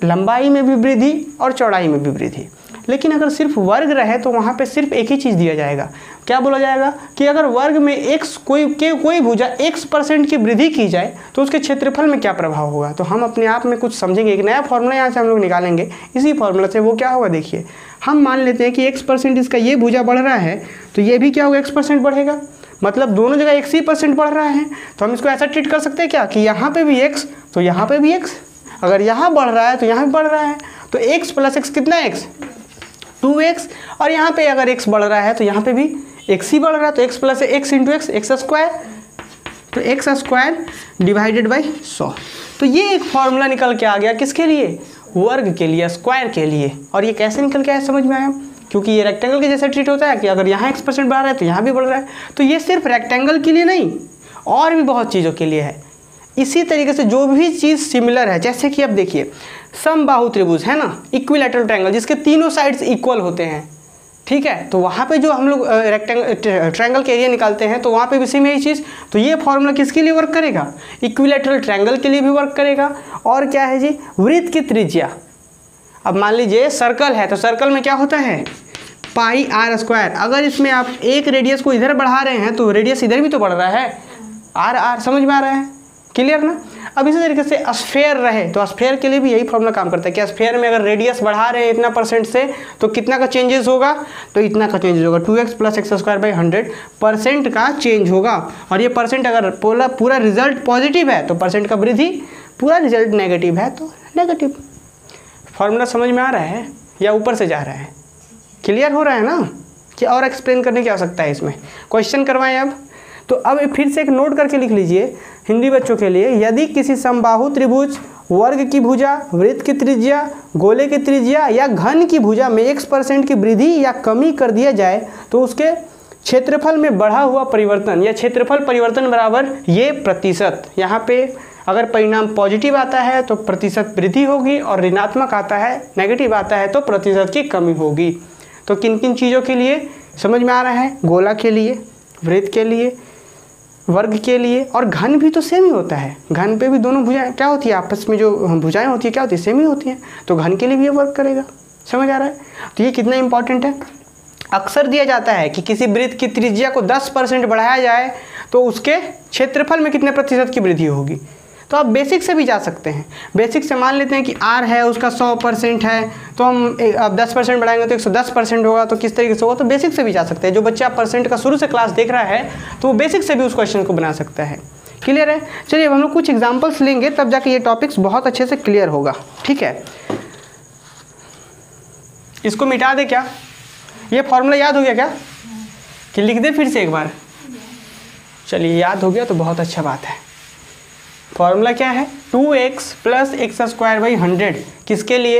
लंबाई में भी वृद्धि और चौड़ाई में भी वृद्धि। लेकिन अगर सिर्फ वर्ग रहे तो वहाँ पे सिर्फ एक ही चीज़ दिया जाएगा। क्या बोला जाएगा कि अगर वर्ग में कोई भुजा x% की वृद्धि की जाए तो उसके क्षेत्रफल में क्या प्रभाव होगा। तो हम अपने आप में कुछ समझेंगे, एक नया फॉर्मूला यहाँ से हम लोग निकालेंगे इसी फॉर्मूला से। वो क्या होगा देखिए, हम मान लेते हैं कि x% इसका ये भुजा बढ़ रहा है तो ये भी क्या होगा, x% बढ़ेगा। मतलब दोनों जगह x ही % बढ़ रहा है। तो हम इसको ऐसा ट्रीट कर सकते हैं क्या कि यहाँ पे भी x तो यहाँ पे भी x, अगर यहाँ बढ़ रहा है तो यहाँ भी बढ़ रहा है। तो x + x कितना है? x 2x। और यहाँ पे अगर x बढ़ रहा है तो यहाँ पे भी x ही बढ़ रहा है। तो x + x × x, x square. तो x² डिवाइडेड बाई 100। तो ये एक फॉर्मूला निकल के आ गया किसके लिए? वर्ग के लिए, स्क्वायर के लिए। और ये कैसे निकल के आया समझ में आया? क्योंकि ये रेक्टेंगल के जैसा ट्रीट होता है कि अगर यहाँ x% बढ़ रहा है तो यहाँ भी बढ़ रहा है। तो ये सिर्फ रेक्टेंगल के लिए नहीं, और भी बहुत चीज़ों के लिए है। इसी तरीके से जो भी चीज़ सिमिलर है, जैसे कि अब देखिए समबाहु त्रिभुज है ना, इक्विलैटरल ट्रायंगल, जिसके तीनों साइड्स इक्वल होते हैं, ठीक है। तो वहाँ पे जो हम लोग ट्रायंगल के एरिया निकालते हैं तो वहाँ पे भी सेम यही चीज़। तो ये फॉर्मूला किसके लिए वर्क करेगा? इक्विलैटरल ट्रायंगल के लिए भी वर्क करेगा। और क्या है जी? वृत्त की त्रिज्या। अब मान लीजिए सर्कल है तो सर्कल में क्या होता है? πr²। अगर इसमें आप एक रेडियस को इधर बढ़ा रहे हैं तो रेडियस इधर भी तो बढ़ रहा है, r। समझ में आ रहा है? क्लियर ना। अब इसी तरीके से स्फेयर रहे तो स्फेयर के लिए भी यही फॉर्मूला काम करता है कि स्फेयर में अगर रेडियस बढ़ा रहे हैं इतना % से तो कितना का चेंजेस होगा? तो इतना का चेंजेस होगा, 2x + x² 100% का चेंज होगा। और ये % अगर पूरा रिजल्ट पॉजिटिव है तो % का वृद्धि, पूरा रिजल्ट नेगेटिव है तो नेगेटिव। फॉर्मूला समझ में आ रहा है या ऊपर से जा रहा है? क्लियर हो रहा है ना कि और एक्सप्लेन करने की आवश्यकता है इसमें? क्वेश्चन करवाएं अब। तो अब फिर से एक नोट करके लिख लीजिए हिंदी बच्चों के लिए, यदि किसी समबाहु त्रिभुज, वर्ग की भुजा, वृत्त की त्रिज्या, गोले की त्रिज्या या घन की भुजा में x% की वृद्धि या कमी कर दिया जाए तो उसके क्षेत्रफल में बढ़ा हुआ परिवर्तन या क्षेत्रफल परिवर्तन बराबर ये प्रतिशत। यहाँ पे अगर परिणाम पॉजिटिव आता है तो प्रतिशत वृद्धि होगी, और ऋणात्मक आता है, नेगेटिव आता है तो प्रतिशत की कमी होगी। तो किन किन चीज़ों के लिए समझ में आ रहा है? गोला के लिए, वृत्त के लिए, वर्ग के लिए, और घन भी तो सेम ही होता है। घन पे भी दोनों भुजाएं क्या होती है, आपस में जो भुजाएं होती है क्या होती है? सेम ही होती हैं। तो घन के लिए भी ये वर्क करेगा। समझ आ रहा है? तो ये कितना इंपॉर्टेंट है। अक्सर दिया जाता है कि किसी वृत्त की त्रिज्या को 10% बढ़ाया जाए तो उसके क्षेत्रफल में कितने प्रतिशत की वृद्धि होगी। तो आप बेसिक से भी जा सकते हैं। बेसिक से मान लेते हैं कि r है उसका 100% है तो हम अब 10% बढ़ाएंगे तो 110% होगा। तो किस तरीके से होगा? तो बेसिक से भी जा सकते हैं। जो बच्चा % का शुरू से क्लास देख रहा है तो वो बेसिक से भी उस क्वेश्चन को बना सकता है। क्लियर है? चलिए अब हम लोग कुछ एग्जाम्पल्स लेंगे तब जाके ये टॉपिक्स बहुत अच्छे से क्लियर होगा। ठीक है, इसको मिटा दे क्या? ये फॉर्मूला याद हो गया क्या कि लिख दे फिर से एक बार? चलिए याद हो गया तो बहुत अच्छा बात है। फॉर्मूला क्या है? 2x + x² 100 किसके लिए?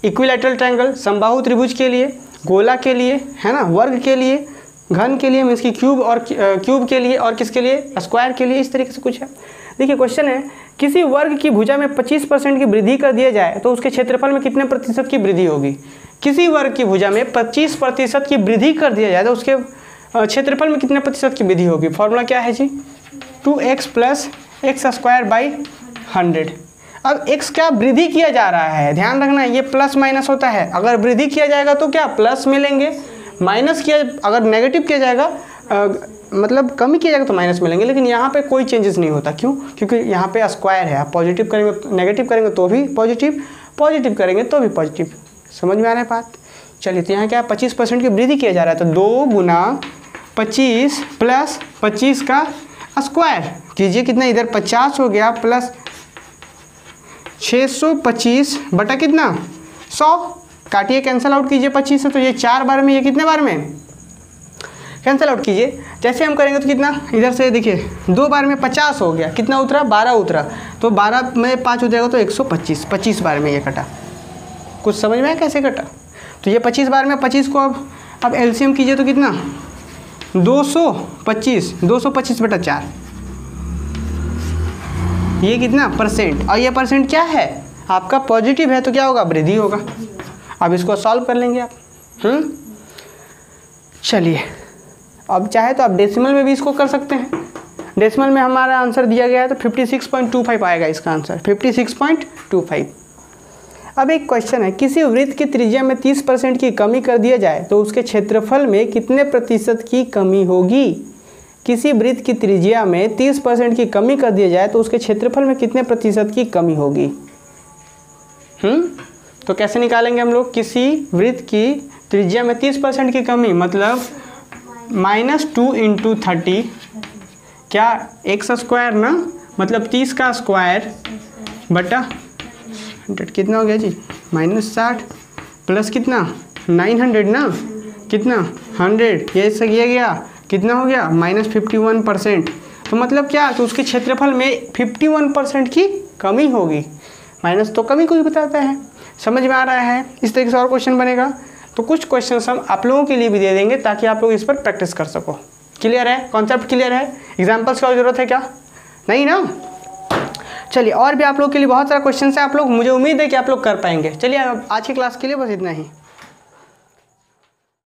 इक्विलैटरल ट्रायंगल, समबाहु त्रिभुज के लिए, गोला के लिए, है ना, वर्ग के लिए, घन के लिए मीन्स की क्यूब के लिए और किसके लिए, स्क्वायर के लिए, इस तरीके से कुछ है। देखिए क्वेश्चन है किसी वर्ग की भुजा में 25% की वृद्धि कर दिया जाए तो उसके क्षेत्रफल में कितने प्रतिशत की वृद्धि होगी। किसी वर्ग की भुजा में 25% की वृद्धि कर दिया जाए तो उसके क्षेत्रफल में कितने प्रतिशत की वृद्धि होगी। फॉर्मूला क्या है जी, 2x + x²/100। अब x क्या वृद्धि किया जा रहा है, ध्यान रखना ये प्लस माइनस होता है। अगर वृद्धि किया जाएगा तो क्या प्लस मिलेंगे, माइनस किया अगर नेगेटिव किया जाएगा मतलब कमी किया जाएगा तो माइनस मिलेंगे। लेकिन यहाँ पे कोई चेंजेस नहीं होता, क्यों, क्योंकि यहाँ पे स्क्वायर है। आप पॉजिटिव करेंगे नेगेटिव करेंगे तो भी पॉजिटिव, पॉजिटिव करेंगे तो भी पॉजिटिव। समझ में आ रहा है बात। चलिए तो यहाँ क्या 25% की वृद्धि किया जा रहा है तो 2 × 25 + 25 का स्क्वायर कीजिए, कितना इधर 50 हो गया प्लस 625 बटा कितना 100, काटिए कैंसिल आउट कीजिए 25 से, तो ये 4 बार में, ये कितने बार में कैंसिल आउट कीजिए। जैसे हम करेंगे तो कितना इधर से देखिए 2 बार में 50 हो गया, कितना उतरा 12 उतरा, तो 12 में 5 उतरेगा तो 125, 25 बार में ये कटा। कुछ समझ में आया कैसे कटा। तो ये 25 बार में 25 को अब एलसीएम कीजिए तो कितना 225 बटा 4, ये कितना परसेंट, और ये परसेंट क्या है आपका पॉजिटिव है तो क्या होगा वृद्धि होगा। अब इसको सॉल्व कर लेंगे आप। चलिए अब चाहे तो आप डेसिमल में भी इसको कर सकते हैं। डेसिमल में हमारा आंसर दिया गया है तो 56.25 आएगा इसका आंसर, 56.25। अब एक क्वेश्चन है किसी वृत्त की त्रिज्या में 30% की कमी कर दिया जाए तो उसके क्षेत्रफल में कितने प्रतिशत की कमी होगी। किसी वृत्त की त्रिज्या में 30% की कमी कर दिया जाए तो उसके क्षेत्रफल में कितने प्रतिशत की कमी होगी। तो कैसे निकालेंगे हम लोग, किसी वृत्त की त्रिज्या में 30% की कमी मतलब -2 × 30 क्या x² ना, मतलब 30 का स्क्वायर बटा 100 कितना हो गया जी -60 प्लस कितना 900 ना, कितना 100, ये से किया गया कितना हो गया -51%। तो मतलब क्या, तो उसके क्षेत्रफल में 51% की कमी होगी। माइनस तो कमी को ही बताता है। समझ में आ रहा है। इस तरीके से और क्वेश्चन बनेगा तो कुछ क्वेश्चन हम आप लोगों के लिए भी दे देंगे ताकि आप लोग इस पर प्रैक्टिस कर सको। क्लियर है, कॉन्सेप्ट क्लियर है, एग्जाम्पल्स की जरूरत है क्या, नहीं ना। चलिए और भी आप लोग के लिए बहुत सारा क्वेश्चन है, आप लोग मुझे उम्मीद है कि आप लोग कर पाएंगे। चलिए आज की क्लास के लिए बस इतना ही।